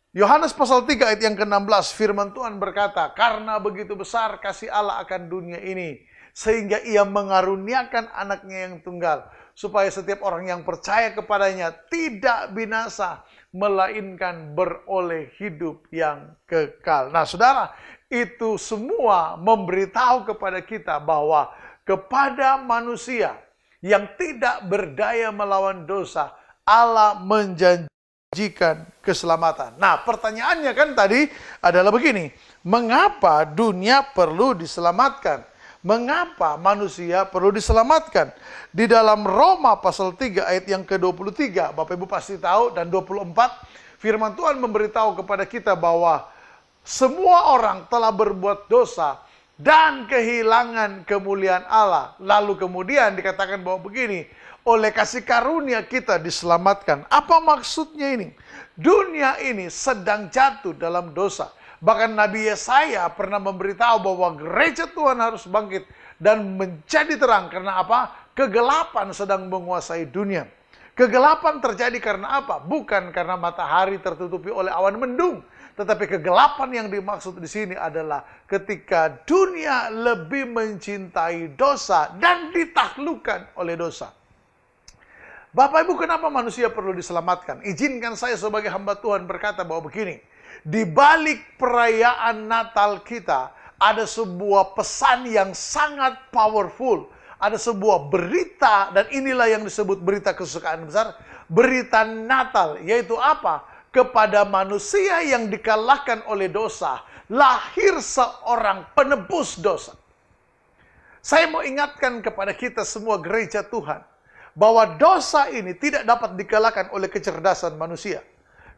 Yohanes pasal 3 ayat yang ke-16, firman Tuhan berkata, karena begitu besar kasih Allah akan dunia ini, sehingga ia mengaruniakan anaknya yang tunggal, supaya setiap orang yang percaya kepadanya tidak binasa, melainkan beroleh hidup yang kekal. Nah saudara, itu semua memberitahu kepada kita bahwa kepada manusia yang tidak berdaya melawan dosa, Allah menjanjikan keselamatan. Nah, pertanyaannya kan tadi adalah begini, mengapa dunia perlu diselamatkan? Mengapa manusia perlu diselamatkan? Di dalam Roma pasal 3 ayat yang ke-23, Bapak Ibu pasti tahu, dan 24, firman Tuhan memberitahu kepada kita bahwa semua orang telah berbuat dosa dan kehilangan kemuliaan Allah. Lalu kemudian dikatakan bahwa begini, oleh kasih karunia kita diselamatkan. Apa maksudnya ini? Dunia ini sedang jatuh dalam dosa. Bahkan Nabi Yesaya pernah memberitahu bahwa gereja Tuhan harus bangkit dan menjadi terang. Karena apa? Kegelapan sedang menguasai dunia. Kegelapan terjadi karena apa? Bukan karena matahari tertutupi oleh awan mendung. Tetapi kegelapan yang dimaksud di sini adalah ketika dunia lebih mencintai dosa dan ditaklukkan oleh dosa. Bapak Ibu, kenapa manusia perlu diselamatkan? Izinkan saya sebagai hamba Tuhan berkata bahwa begini, di balik perayaan Natal kita ada sebuah pesan yang sangat powerful. Ada sebuah berita, dan inilah yang disebut berita kesukaan besar, berita Natal, yaitu apa? Kepada manusia yang dikalahkan oleh dosa, lahir seorang penebus dosa. Saya mau ingatkan kepada kita semua gereja Tuhan, bahwa dosa ini tidak dapat dikalahkan oleh kecerdasan manusia.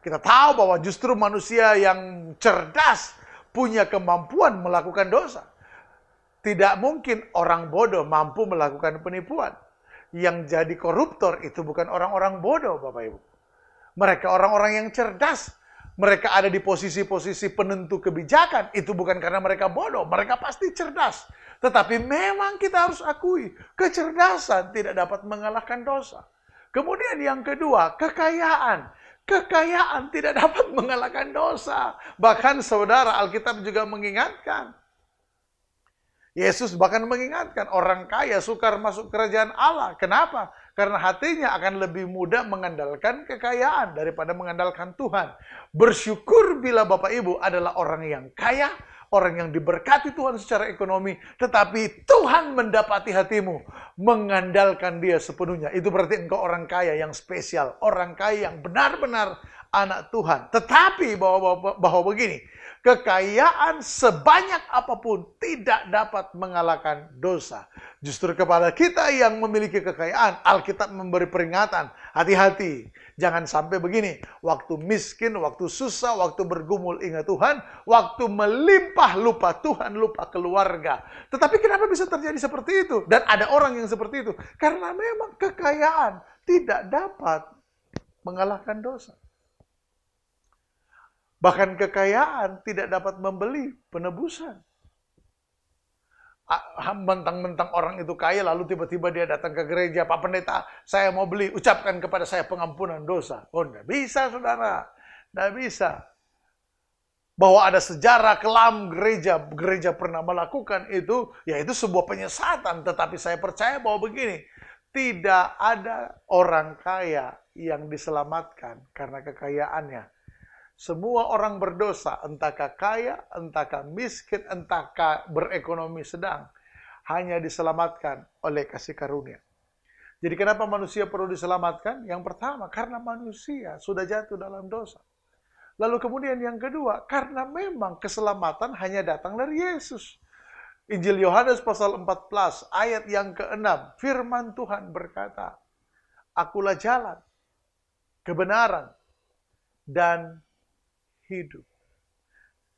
Kita tahu bahwa justru manusia yang cerdas punya kemampuan melakukan dosa. Tidak mungkin orang bodoh mampu melakukan penipuan. Yang jadi koruptor itu bukan orang-orang bodoh, Bapak Ibu. Mereka orang-orang yang cerdas. mereka ada di posisi-posisi penentu kebijakan, itu bukan karena mereka bodoh, mereka pasti cerdas. Tetapi memang kita harus akui, kecerdasan tidak dapat mengalahkan dosa. Kemudian yang kedua, kekayaan. Kekayaan tidak dapat mengalahkan dosa. Bahkan saudara, Alkitab juga mengingatkan. Yesus bahkan mengingatkan, orang kaya sukar masuk kerajaan Allah. Kenapa? Karena hatinya akan lebih mudah mengandalkan kekayaan daripada mengandalkan Tuhan. Bersyukur bila Bapak Ibu adalah orang yang kaya, orang yang diberkati Tuhan secara ekonomi, tetapi Tuhan mendapati hatimu, mengandalkan Dia sepenuhnya. Itu berarti engkau orang kaya yang spesial, orang kaya yang benar-benar anak Tuhan. Tetapi bahwa begini, kekayaan sebanyak apapun tidak dapat mengalahkan dosa. Justru kepada kita yang memiliki kekayaan, Alkitab memberi peringatan, hati-hati. Jangan sampai begini, waktu miskin, waktu susah, waktu bergumul ingat Tuhan, waktu melimpah lupa Tuhan, lupa keluarga. Tetapi kenapa bisa terjadi seperti itu? Dan ada orang yang seperti itu. Karena memang kekayaan tidak dapat mengalahkan dosa. Bahkan kekayaan tidak dapat membeli penebusan. Mentang-mentang orang itu kaya, lalu tiba-tiba dia datang ke gereja, Pak Pendeta, saya mau beli, ucapkan kepada saya pengampunan dosa. Oh, tidak bisa, saudara. Tidak bisa. Bahwa ada sejarah kelam gereja pernah melakukan itu, ya itu sebuah penyesatan. Tetapi saya percaya bahwa begini, tidak ada orang kaya yang diselamatkan karena kekayaannya. Semua orang berdosa, entahkah kaya, entahkah miskin, entahkah berekonomi sedang, hanya diselamatkan oleh kasih karunia. Jadi kenapa manusia perlu diselamatkan? Yang pertama, karena manusia sudah jatuh dalam dosa. Lalu kemudian yang kedua, karena memang keselamatan hanya datang dari Yesus. Injil Yohanes pasal 14, ayat yang ke-6, firman Tuhan berkata, Akulah jalan, kebenaran, dan hidup.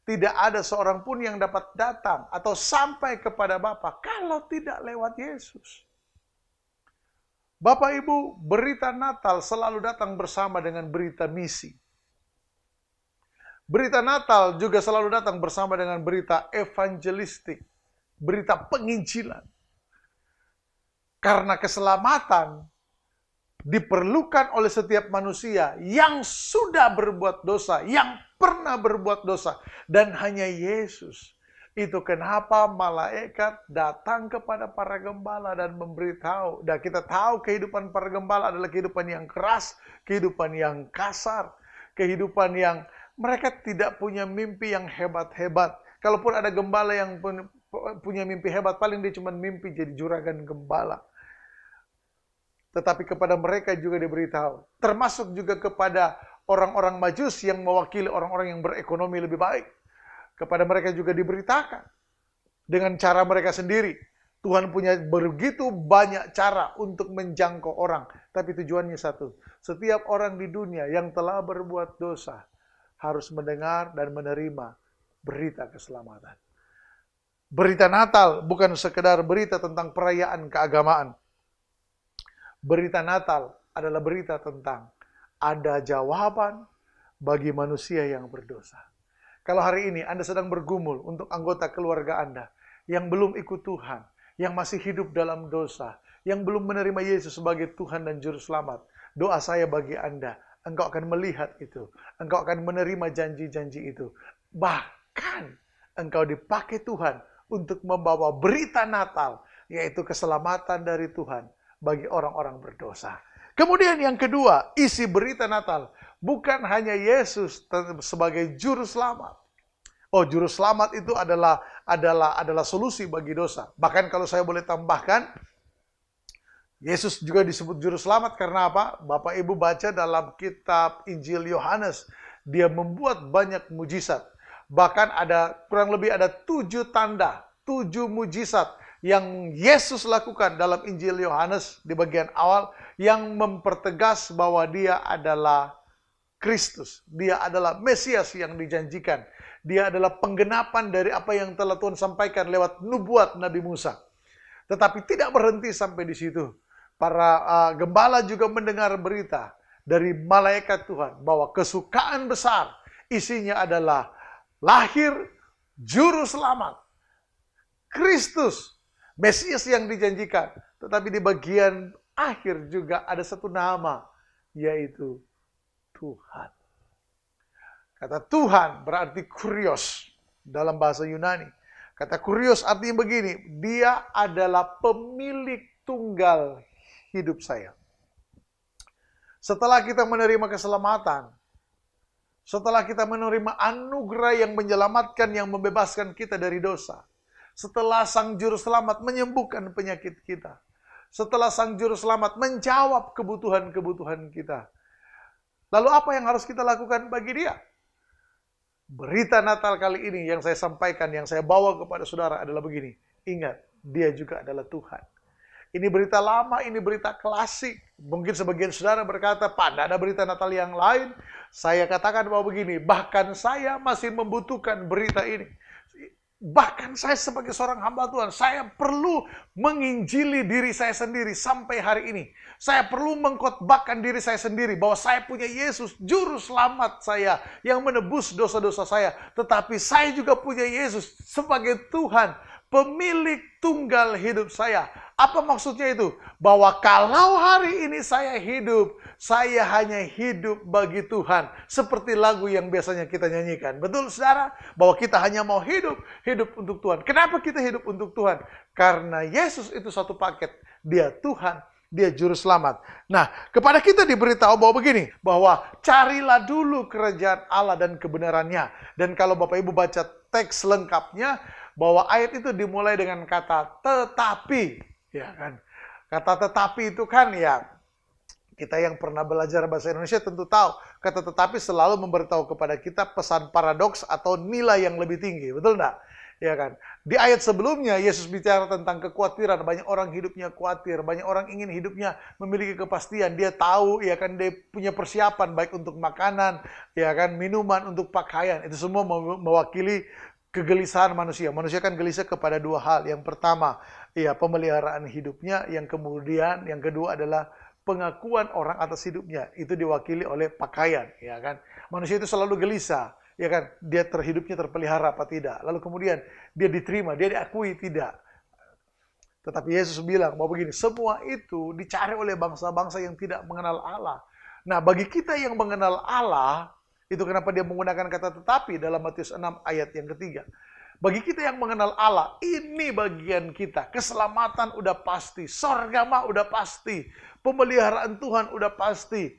Tidak ada seorang pun yang dapat datang atau sampai kepada Bapa kalau tidak lewat Yesus. Bapak Ibu, berita Natal selalu datang bersama dengan berita misi. Berita Natal juga selalu datang bersama dengan berita evangelistik, berita penginjilan. Karena keselamatan diperlukan oleh setiap manusia yang sudah berbuat dosa, yang pernah berbuat dosa, dan hanya Yesus. Itu kenapa malaikat datang kepada para gembala dan memberitahu. Dan kita tahu kehidupan para gembala adalah kehidupan yang keras, kehidupan yang kasar, kehidupan yang mereka tidak punya mimpi yang hebat-hebat. Kalaupun ada gembala yang punya mimpi hebat, paling dia cuma mimpi jadi juragan gembala. Tetapi kepada mereka juga diberitahu. Termasuk juga kepada orang-orang Majus yang mewakili orang-orang yang berekonomi lebih baik. Kepada mereka juga diberitakan. Dengan cara mereka sendiri. Tuhan punya begitu banyak cara untuk menjangkau orang. Tapi tujuannya satu. Setiap orang di dunia yang telah berbuat dosa harus mendengar dan menerima berita keselamatan. Berita Natal bukan sekedar berita tentang perayaan keagamaan. Berita Natal adalah berita tentang ada jawaban bagi manusia yang berdosa. Kalau hari ini Anda sedang bergumul untuk anggota keluarga Anda yang belum ikut Tuhan, yang masih hidup dalam dosa, yang belum menerima Yesus sebagai Tuhan dan Juru Selamat, doa saya bagi Anda, engkau akan melihat itu, engkau akan menerima janji-janji itu. Bahkan engkau dipakai Tuhan untuk membawa berita Natal, yaitu keselamatan dari Tuhan bagi orang-orang berdosa. Kemudian yang kedua, isi berita Natal bukan hanya Yesus sebagai juru selamat. Oh, juru selamat itu adalah solusi bagi dosa. Bahkan kalau saya boleh tambahkan, Yesus juga disebut juru selamat karena apa? Bapak Ibu baca dalam kitab Injil Yohanes, dia membuat banyak mujizat. Bahkan kurang lebih ada 7 tanda, 7 mujizat yang Yesus lakukan dalam Injil Yohanes di bagian awal yang mempertegas bahwa dia adalah Kristus. Dia adalah Mesias yang dijanjikan. Dia adalah penggenapan dari apa yang telah Tuhan sampaikan lewat nubuat Nabi Musa. Tetapi tidak berhenti sampai di situ. Para gembala juga mendengar berita dari malaikat Tuhan bahwa kesukaan besar Isinya adalah lahir juru selamat, Kristus, Mesias yang dijanjikan. Tetapi di bagian akhir juga ada satu nama, yaitu Tuhan. Kata Tuhan berarti kurios dalam bahasa Yunani. Kata kurios artinya begini, dia adalah pemilik tunggal hidup saya. Setelah kita menerima keselamatan, setelah kita menerima anugerah yang menyelamatkan, yang membebaskan kita dari dosa, setelah Sang Juru Selamat menyembuhkan penyakit kita, setelah Sang Juru Selamat menjawab kebutuhan-kebutuhan kita, lalu apa yang harus kita lakukan bagi Dia? Berita Natal kali ini yang saya sampaikan, yang saya bawa kepada saudara adalah begini. Ingat, Dia juga adalah Tuhan. Ini berita lama, ini berita klasik. Mungkin sebagian saudara berkata, Pak, tidak ada berita Natal yang lain. Saya katakan bahwa begini, bahkan saya masih membutuhkan berita ini. Bahkan saya sebagai seorang hamba Tuhan, saya perlu menginjili diri saya sendiri sampai hari ini. Saya perlu mengkhotbahkan diri saya sendiri bahwa saya punya Yesus, juru selamat saya yang menebus dosa-dosa saya. Tetapi saya juga punya Yesus sebagai Tuhan, pemilik tunggal hidup saya. Apa maksudnya itu? Bahwa kalau hari ini saya hidup, saya hanya hidup bagi Tuhan. Seperti lagu yang biasanya kita nyanyikan. Betul saudara? Bahwa kita hanya mau hidup untuk Tuhan. Kenapa kita hidup untuk Tuhan? Karena Yesus itu satu paket. Dia Tuhan, Dia Juru Selamat. Nah, kepada kita diberitahu bahwa begini, bahwa carilah dulu kerajaan Allah dan kebenarannya. Dan kalau Bapak Ibu baca teks lengkapnya, bahwa ayat itu dimulai dengan kata tetapi. Ya kan? Kata tetapi itu kan ya, kita yang pernah belajar bahasa Indonesia tentu tahu, kata tetapi selalu memberitahu kepada kita pesan paradoks atau nilai yang lebih tinggi, betul enggak? Ya kan? Di ayat sebelumnya Yesus bicara tentang kekhawatiran, banyak orang hidupnya khawatir, banyak orang ingin hidupnya memiliki kepastian. Dia tahu ya kan, dia punya persiapan baik untuk makanan, ya kan, minuman, untuk pakaian. Itu semua mewakili kegelisahan manusia. Manusia kan gelisah kepada dua hal. Yang pertama, ya pemeliharaan hidupnya. Yang kemudian, yang kedua adalah pengakuan orang atas hidupnya. Itu diwakili oleh pakaian, ya kan. Manusia itu selalu gelisah, ya kan. Dia hidupnya terpelihara apa tidak. Lalu kemudian dia diterima, dia diakui tidak. Tetapi Yesus bilang bahwa begini, semua itu dicari oleh bangsa-bangsa yang tidak mengenal Allah. Nah, bagi kita yang mengenal Allah, itu kenapa dia menggunakan kata tetapi dalam Matius 6 ayat yang ketiga. Bagi kita yang mengenal Allah, ini bagian kita. Keselamatan udah pasti, sorga mah udah pasti, pemeliharaan Tuhan udah pasti.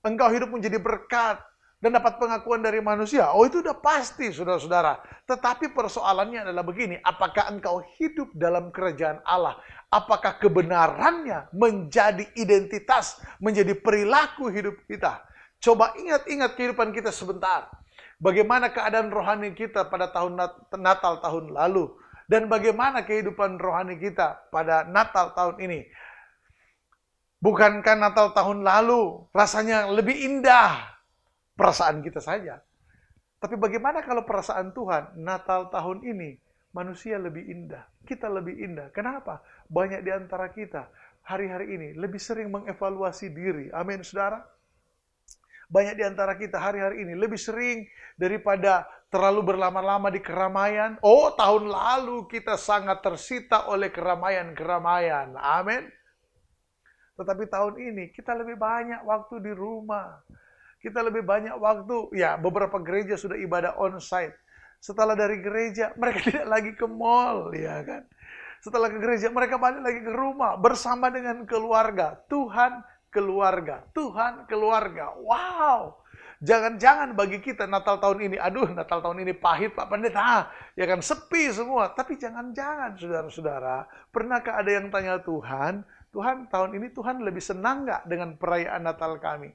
Engkau hidup menjadi berkat dan dapat pengakuan dari manusia. Oh, itu udah pasti, saudara-saudara. Tetapi persoalannya adalah begini, apakah engkau hidup dalam kerajaan Allah? Apakah kebenarannya menjadi identitas, menjadi perilaku hidup kita? Coba ingat-ingat kehidupan kita sebentar. Bagaimana keadaan rohani kita pada tahun Natal tahun lalu. Dan bagaimana kehidupan rohani kita pada Natal tahun ini. Bukankah Natal tahun lalu rasanya lebih indah? Perasaan kita saja. Tapi bagaimana kalau perasaan Tuhan? Natal tahun ini manusia lebih indah. Kita lebih indah. Kenapa? Banyak di antara kita hari-hari ini lebih sering mengevaluasi diri. Amin, saudara. Banyak di antara kita hari-hari ini lebih sering daripada terlalu berlama-lama di keramaian. Oh, tahun lalu kita sangat tersita oleh keramaian-keramaian. Amin. Tetapi tahun ini kita lebih banyak waktu di rumah. Kita lebih banyak waktu, ya beberapa gereja sudah ibadah onsite. Setelah dari gereja, mereka tidak lagi ke mall, ya kan. Setelah ke gereja, mereka balik lagi ke rumah bersama dengan keluarga. Tuhan, keluarga. Wow. Jangan-jangan bagi kita Natal tahun ini, aduh Natal tahun ini pahit Pak Pendeta, ya kan, sepi semua. Tapi jangan-jangan saudara-saudara, pernahkah ada yang tanya Tuhan tahun ini Tuhan lebih senang nggak dengan perayaan Natal kami?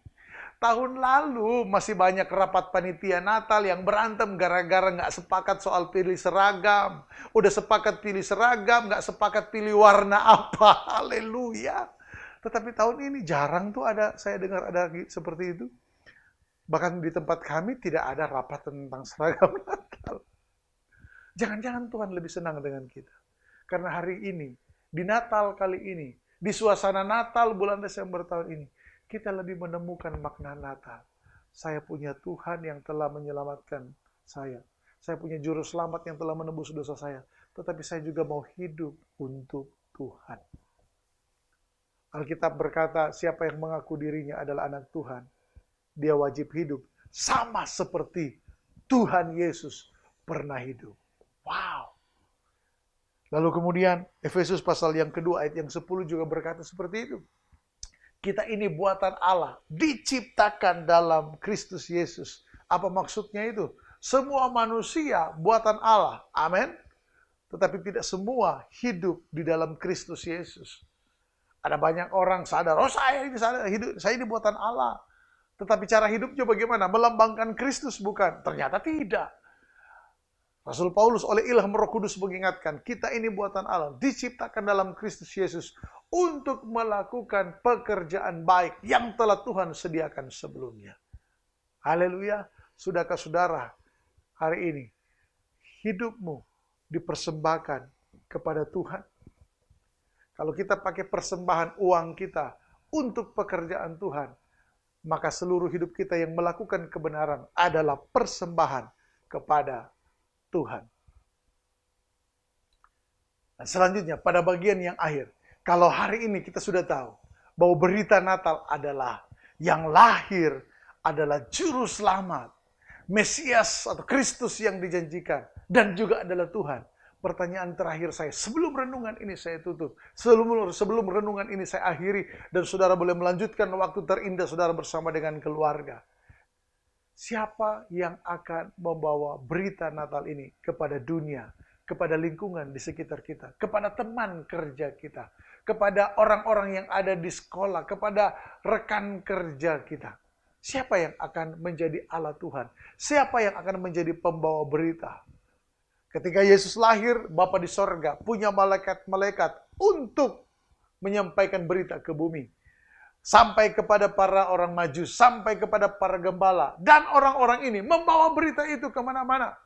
Tahun lalu masih banyak rapat panitia Natal yang berantem gara-gara nggak sepakat soal pilih seragam. Udah sepakat pilih seragam, nggak sepakat pilih warna apa. Haleluya. Tetapi tahun ini jarang tuh saya dengar ada seperti itu. Bahkan di tempat kami tidak ada rapat tentang seragam Natal. Jangan-jangan Tuhan lebih senang dengan kita. Karena hari ini, di Natal kali ini, di suasana Natal bulan Desember tahun ini, kita lebih menemukan makna Natal. Saya punya Tuhan yang telah menyelamatkan saya. Saya punya juru selamat yang telah menebus dosa saya. Tetapi saya juga mau hidup untuk Tuhan. Alkitab berkata, siapa yang mengaku dirinya adalah anak Tuhan, dia wajib hidup sama seperti Tuhan Yesus pernah hidup. Wow. Lalu kemudian Efesus pasal yang kedua ayat yang 10 juga berkata seperti itu. Kita ini buatan Allah, diciptakan dalam Kristus Yesus. Apa maksudnya itu? Semua manusia buatan Allah. Amin. Tetapi tidak semua hidup di dalam Kristus Yesus. Ada banyak orang sadar, oh saya ini buatan Allah. Tetapi cara hidupnya bagaimana? Melambangkan Kristus bukan? Ternyata tidak. Rasul Paulus oleh ilham Roh Kudus mengingatkan, kita ini buatan Allah, diciptakan dalam Kristus Yesus untuk melakukan pekerjaan baik yang telah Tuhan sediakan sebelumnya. Haleluya. Sudahkah saudara, hari ini hidupmu dipersembahkan kepada Tuhan? Kalau kita pakai persembahan uang kita untuk pekerjaan Tuhan, maka seluruh hidup kita yang melakukan kebenaran adalah persembahan kepada Tuhan. Dan selanjutnya, pada bagian yang akhir, kalau hari ini kita sudah tahu bahwa berita Natal adalah yang lahir adalah Juru Selamat, Mesias atau Kristus yang dijanjikan, dan juga adalah Tuhan. Pertanyaan terakhir saya, sebelum renungan ini saya tutup, sebelum renungan ini saya akhiri, dan saudara boleh melanjutkan waktu terindah saudara bersama dengan keluarga. Siapa yang akan membawa berita Natal ini kepada dunia, kepada lingkungan di sekitar kita, kepada teman kerja kita, kepada orang-orang yang ada di sekolah, kepada rekan kerja kita? Siapa yang akan menjadi Allah Tuhan? Siapa yang akan menjadi pembawa berita? Ketika Yesus lahir, Bapa di sorga punya malaikat-malaikat untuk menyampaikan berita ke bumi. Sampai kepada para orang Majus, sampai kepada para gembala. Dan orang-orang ini membawa berita itu kemana-mana.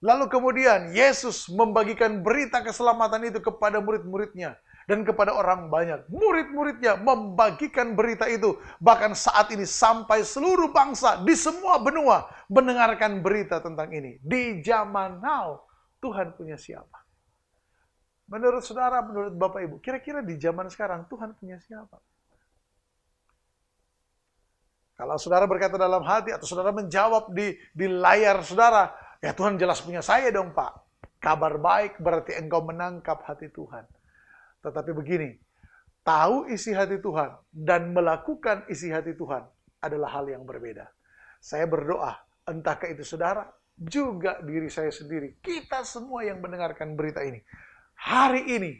Lalu kemudian Yesus membagikan berita keselamatan itu kepada murid-muridnya. Dan kepada orang banyak. Murid-muridnya membagikan berita itu. Bahkan saat ini sampai seluruh bangsa di semua benua mendengarkan berita tentang ini. Di zaman now, Tuhan punya siapa? Menurut saudara, menurut Bapak Ibu, kira-kira di zaman sekarang Tuhan punya siapa? Kalau saudara berkata dalam hati atau saudara menjawab di layar saudara, ya Tuhan jelas punya saya dong Pak. Kabar baik berarti engkau menangkap hati Tuhan. Tetapi begini, tahu isi hati Tuhan dan melakukan isi hati Tuhan adalah hal yang berbeda. Saya berdoa, entahkah itu saudara, juga diri saya sendiri, kita semua yang mendengarkan berita ini. Hari ini,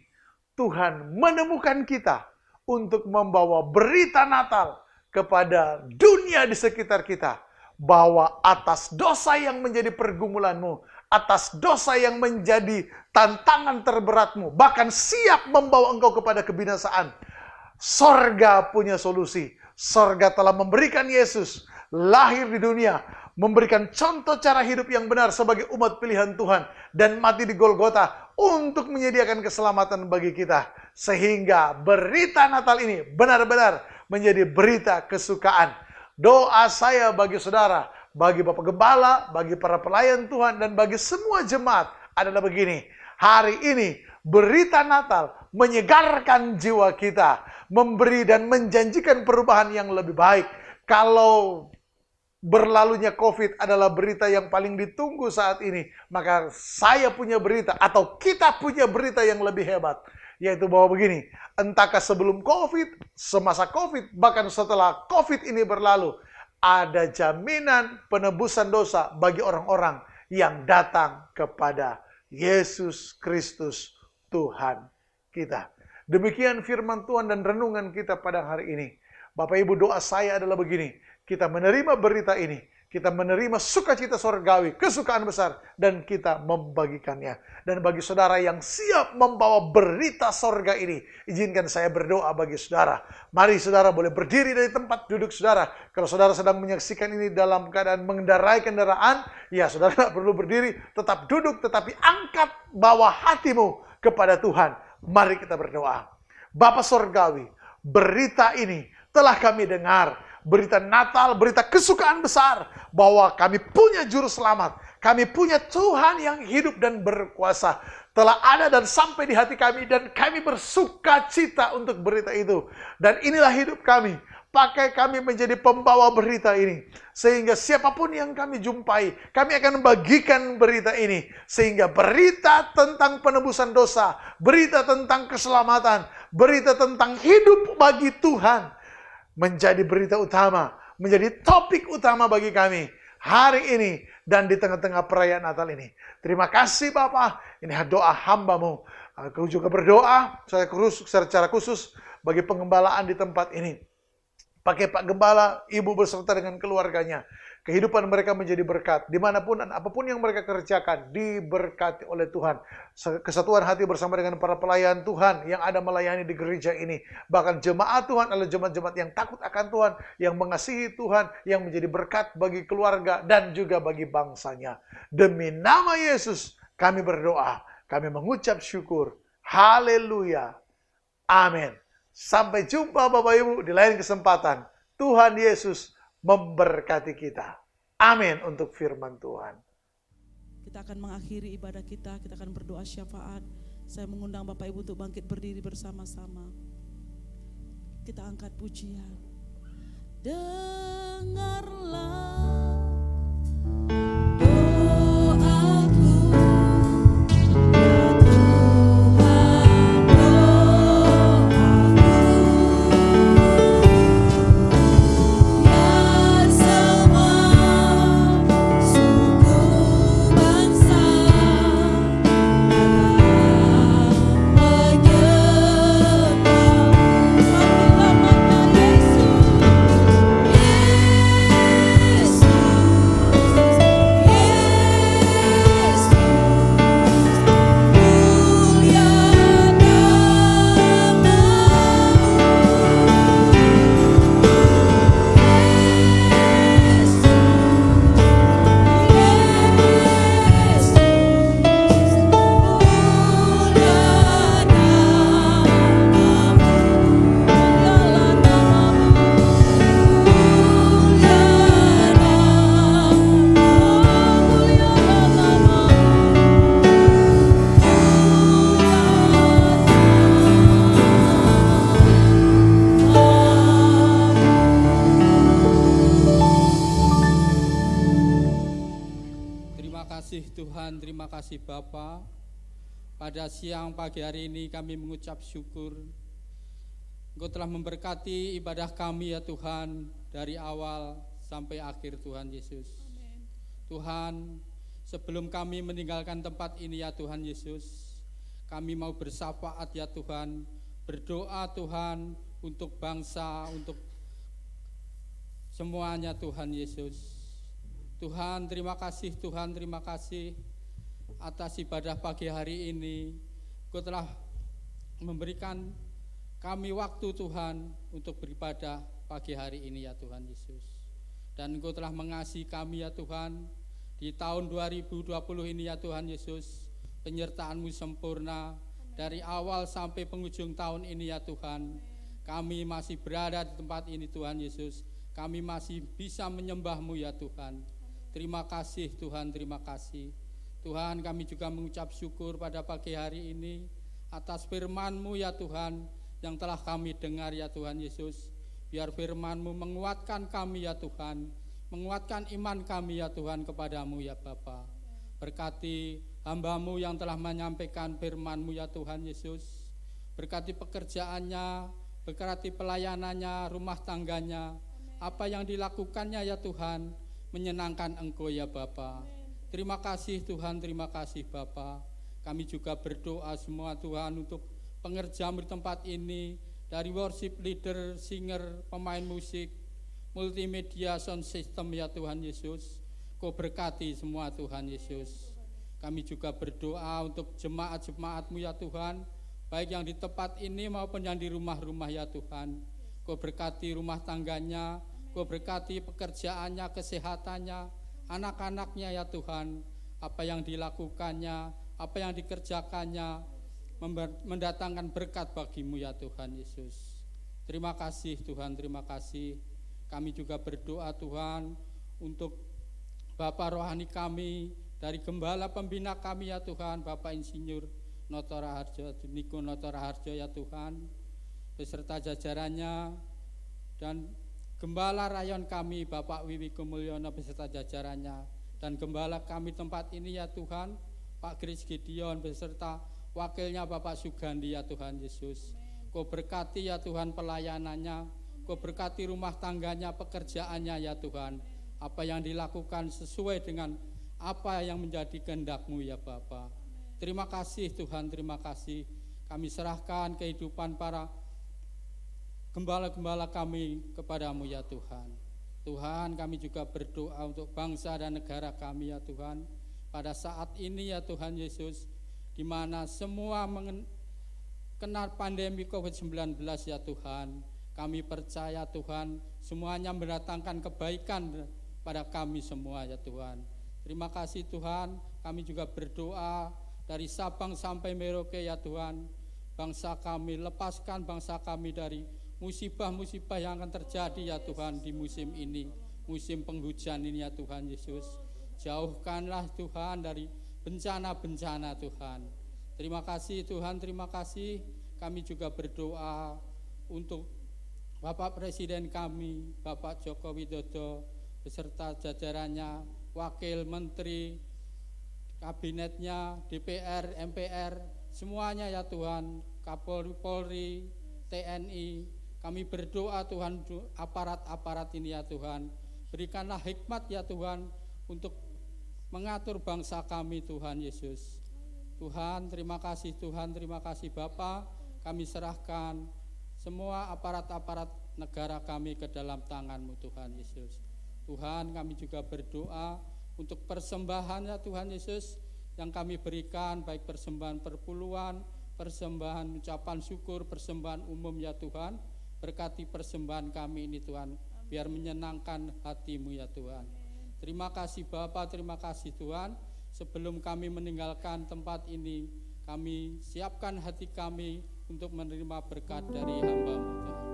Tuhan menemukan kita untuk membawa berita Natal kepada dunia di sekitar kita. Bahwa atas dosa yang menjadi pergumulanmu, atas dosa yang menjadi tantangan terberatmu, bahkan siap membawa engkau kepada kebinasaan, sorga punya solusi. Sorga telah memberikan Yesus lahir di dunia, memberikan contoh cara hidup yang benar sebagai umat pilihan Tuhan, dan mati di Golgota untuk menyediakan keselamatan bagi kita. Sehingga berita Natal ini benar-benar menjadi berita kesukaan. Doa saya bagi saudara, bagi Bapak Gembala, bagi para pelayan Tuhan, dan bagi semua jemaat adalah begini. Hari ini berita Natal menyegarkan jiwa kita, memberi dan menjanjikan perubahan yang lebih baik. Kalau berlalunya COVID adalah berita yang paling ditunggu saat ini, maka saya punya berita atau kita punya berita yang lebih hebat. Yaitu bahwa begini, entahkah sebelum COVID, semasa COVID, bahkan setelah COVID ini berlalu, ada jaminan penebusan dosa bagi orang-orang yang datang kepada Yesus Kristus Tuhan kita. Demikian firman Tuhan dan renungan kita pada hari ini. Bapak Ibu, doa saya adalah begini, kita menerima berita ini, kita menerima sukacita sorgawi, kesukaan besar, dan kita membagikannya. Dan bagi saudara yang siap membawa berita sorga ini, izinkan saya berdoa bagi saudara. Mari saudara boleh berdiri dari tempat duduk saudara. Kalau saudara sedang menyaksikan ini dalam keadaan mengendarai kendaraan, ya saudara tidak perlu berdiri, tetap duduk, tetapi angkat bawa hatimu kepada Tuhan. Mari kita berdoa. Bapa sorgawi, berita ini telah kami dengar berita Natal, berita kesukaan besar bahwa kami punya juru selamat. Kami punya Tuhan yang hidup dan berkuasa. Telah ada dan sampai di hati kami dan kami bersuka cita untuk berita itu. Dan inilah hidup kami. Pakai kami menjadi pembawa berita ini. Sehingga siapapun yang kami jumpai, kami akan membagikan berita ini. Sehingga berita tentang penebusan dosa, berita tentang keselamatan, berita tentang hidup bagi Tuhan menjadi berita utama, menjadi topik utama bagi kami hari ini dan di tengah-tengah perayaan Natal ini. Terima kasih Bapa. Ini doa hamba-Mu. Aku juga berdoa secara khusus bagi pengembalaan di tempat ini. Pakai Pak Gembala, Ibu beserta dengan keluarganya. Kehidupan mereka menjadi berkat. Dimanapun dan apapun yang mereka kerjakan, diberkati oleh Tuhan. Kesatuan hati bersama dengan para pelayan Tuhan yang ada melayani di gereja ini. Bahkan jemaat Tuhan adalah jemaat-jemaat yang takut akan Tuhan, yang mengasihi Tuhan, yang menjadi berkat bagi keluarga dan juga bagi bangsanya. Demi nama Yesus, kami berdoa. Kami mengucap syukur. Haleluya. Amin. Sampai jumpa Bapak Ibu di lain kesempatan. Tuhan Yesus memberkati kita. Amin untuk firman Tuhan. Kita akan mengakhiri ibadah kita akan berdoa syafaat. Saya mengundang Bapak Ibu untuk bangkit berdiri bersama-sama. Kita angkat pujian. Dengarlah doaku, ya Tuhan, biar semua suku bangsa Tuhan, terima kasih Bapa. Pada siang pagi hari ini kami mengucap syukur. Engkau telah memberkati ibadah kami ya Tuhan, dari awal sampai akhir Tuhan Yesus. Amen. Tuhan, sebelum kami meninggalkan tempat ini ya Tuhan Yesus, kami mau bersyafaat ya Tuhan, berdoa Tuhan untuk bangsa, untuk semuanya Tuhan Yesus. Tuhan, terima kasih Tuhan, terima kasih atas ibadah pagi hari ini. Engkau telah memberikan kami waktu Tuhan untuk beribadah pagi hari ini ya Tuhan Yesus. Dan Engkau telah mengasihi kami ya Tuhan. Di tahun 2020 ini ya Tuhan Yesus, penyertaan-Mu sempurna. Dari awal sampai penghujung tahun ini ya Tuhan, kami masih berada di tempat ini Tuhan Yesus. Kami masih bisa menyembah-Mu ya Tuhan. Terima kasih Tuhan, terima kasih. Tuhan, kami juga mengucap syukur pada pagi hari ini atas firman-Mu ya Tuhan, yang telah kami dengar ya Tuhan Yesus. Biar firman-Mu menguatkan kami ya Tuhan, menguatkan iman kami ya Tuhan kepadamu ya Bapa. Berkati hamba-Mu yang telah menyampaikan firman-Mu ya Tuhan Yesus. Berkati pekerjaannya, berkati pelayanannya, rumah tangganya, apa yang dilakukannya ya Tuhan, menyenangkan Engkau ya Bapa. Terima kasih Tuhan, terima kasih Bapa. Kami juga berdoa semua Tuhan untuk pengerja di tempat ini, dari worship leader, singer, pemain musik, multimedia, sound system ya Tuhan Yesus. Kau berkati semua Tuhan Yesus. Kami juga berdoa untuk jemaat-jemaat-Mu ya Tuhan, baik yang di tempat ini maupun yang di rumah-rumah ya Tuhan. Kau berkati rumah tangganya, Kau berkati pekerjaannya, kesehatannya, anak-anaknya ya Tuhan. Apa yang dilakukannya, apa yang dikerjakannya, mendatangkan berkat bagi-Mu ya Tuhan Yesus. Terima kasih Tuhan, terima kasih. Kami juga berdoa Tuhan untuk Bapak rohani kami, dari gembala pembina kami ya Tuhan, Bapak Insinyur Noto Raharjo, Niko Noto Raharjo ya Tuhan, beserta jajarannya, dan gembala rayon kami Bapak Wiwi Kumulyono beserta jajarannya, dan gembala kami tempat ini ya Tuhan, Pak Kris Gideon beserta wakilnya Bapak Sugandi ya Tuhan Yesus. Kau berkati ya Tuhan pelayanannya, Kau berkati rumah tangganya, pekerjaannya ya Tuhan. Apa yang dilakukan sesuai dengan apa yang menjadi kehendak-Mu ya Bapa. Terima kasih Tuhan, terima kasih. Kami serahkan kehidupan para gembala-gembala kami kepadamu ya Tuhan. Tuhan, kami juga berdoa untuk bangsa dan negara kami ya Tuhan. Pada saat ini ya Tuhan Yesus, di mana semua kena pandemi COVID-19 ya Tuhan. Kami percaya Tuhan, semuanya mendatangkan kebaikan pada kami semua ya Tuhan. Terima kasih Tuhan, kami juga berdoa dari Sabang sampai Merauke ya Tuhan. Bangsa kami, lepaskan bangsa kami dari musibah-musibah yang akan terjadi ya Tuhan di musim ini, musim penghujan ini ya Tuhan Yesus. Jauhkanlah Tuhan dari bencana-bencana Tuhan. Terima kasih Tuhan, terima kasih. Kami juga berdoa untuk Bapak Presiden kami, Bapak Joko Widodo, beserta jajarannya, wakil menteri, kabinetnya, DPR, MPR, semuanya ya Tuhan, Kapolri, Polri, TNI, kami berdoa Tuhan, aparat-aparat ini ya Tuhan, berikanlah hikmat ya Tuhan, untuk mengatur bangsa kami Tuhan Yesus. Tuhan, terima kasih Tuhan, terima kasih Bapa, kami serahkan semua aparat-aparat negara kami ke dalam tangan-Mu Tuhan Yesus. Tuhan, kami juga berdoa untuk persembahan ya Tuhan Yesus yang kami berikan, baik persembahan perpuluhan, persembahan ucapan syukur, persembahan umum ya Tuhan. Berkati persembahan kami ini Tuhan, biar menyenangkan hati-Mu ya Tuhan. Terima kasih Bapa, terima kasih Tuhan. Sebelum kami meninggalkan tempat ini, kami siapkan hati kami untuk menerima berkat dari hamba-Mu Tuhan.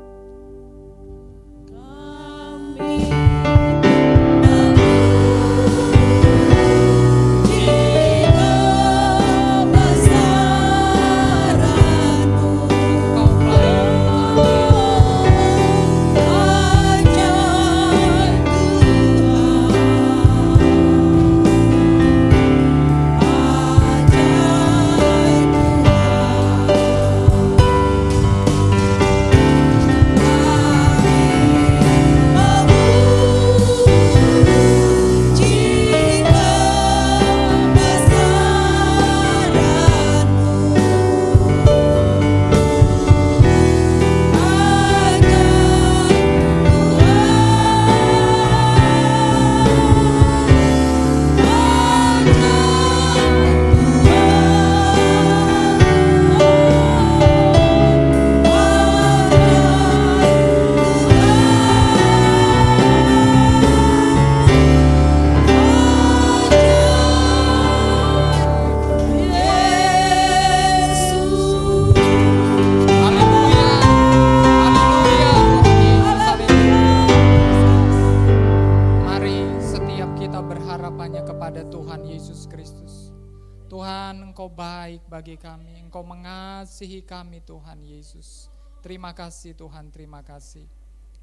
Bagi kami, Engkau mengasihi kami Tuhan Yesus. Terima kasih Tuhan, terima kasih.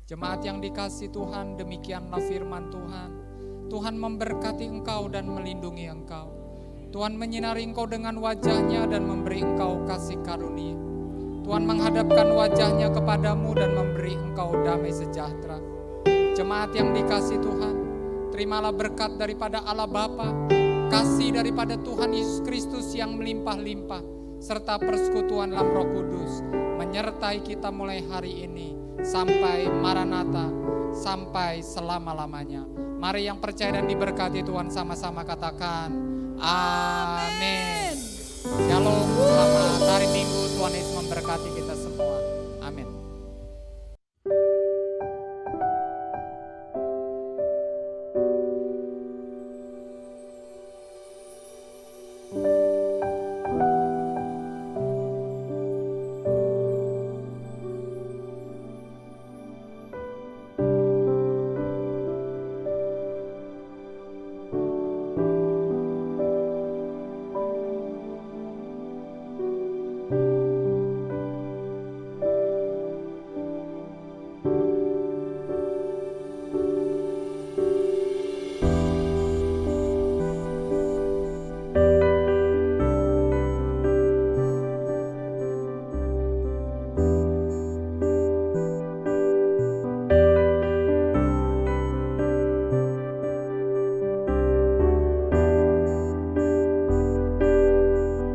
Jemaat yang dikasih Tuhan, demikianlah firman Tuhan. Tuhan memberkati engkau dan melindungi engkau. Tuhan menyinari engkau dengan wajahnya dan memberi engkau kasih karunia. Tuhan menghadapkan wajahnya kepadamu dan memberi engkau damai sejahtera. Jemaat yang dikasih Tuhan, terimalah berkat daripada Allah Bapa, kasih daripada Tuhan Yesus Kristus yang melimpah-limpah, serta persekutuan dalam Roh Kudus menyertai kita mulai hari ini sampai Maranatha, sampai selama-lamanya. Mari yang percaya dan diberkati Tuhan sama-sama katakan amin. Shalom, selamat hari Minggu, Tuhan Yesus memberkati kita semua.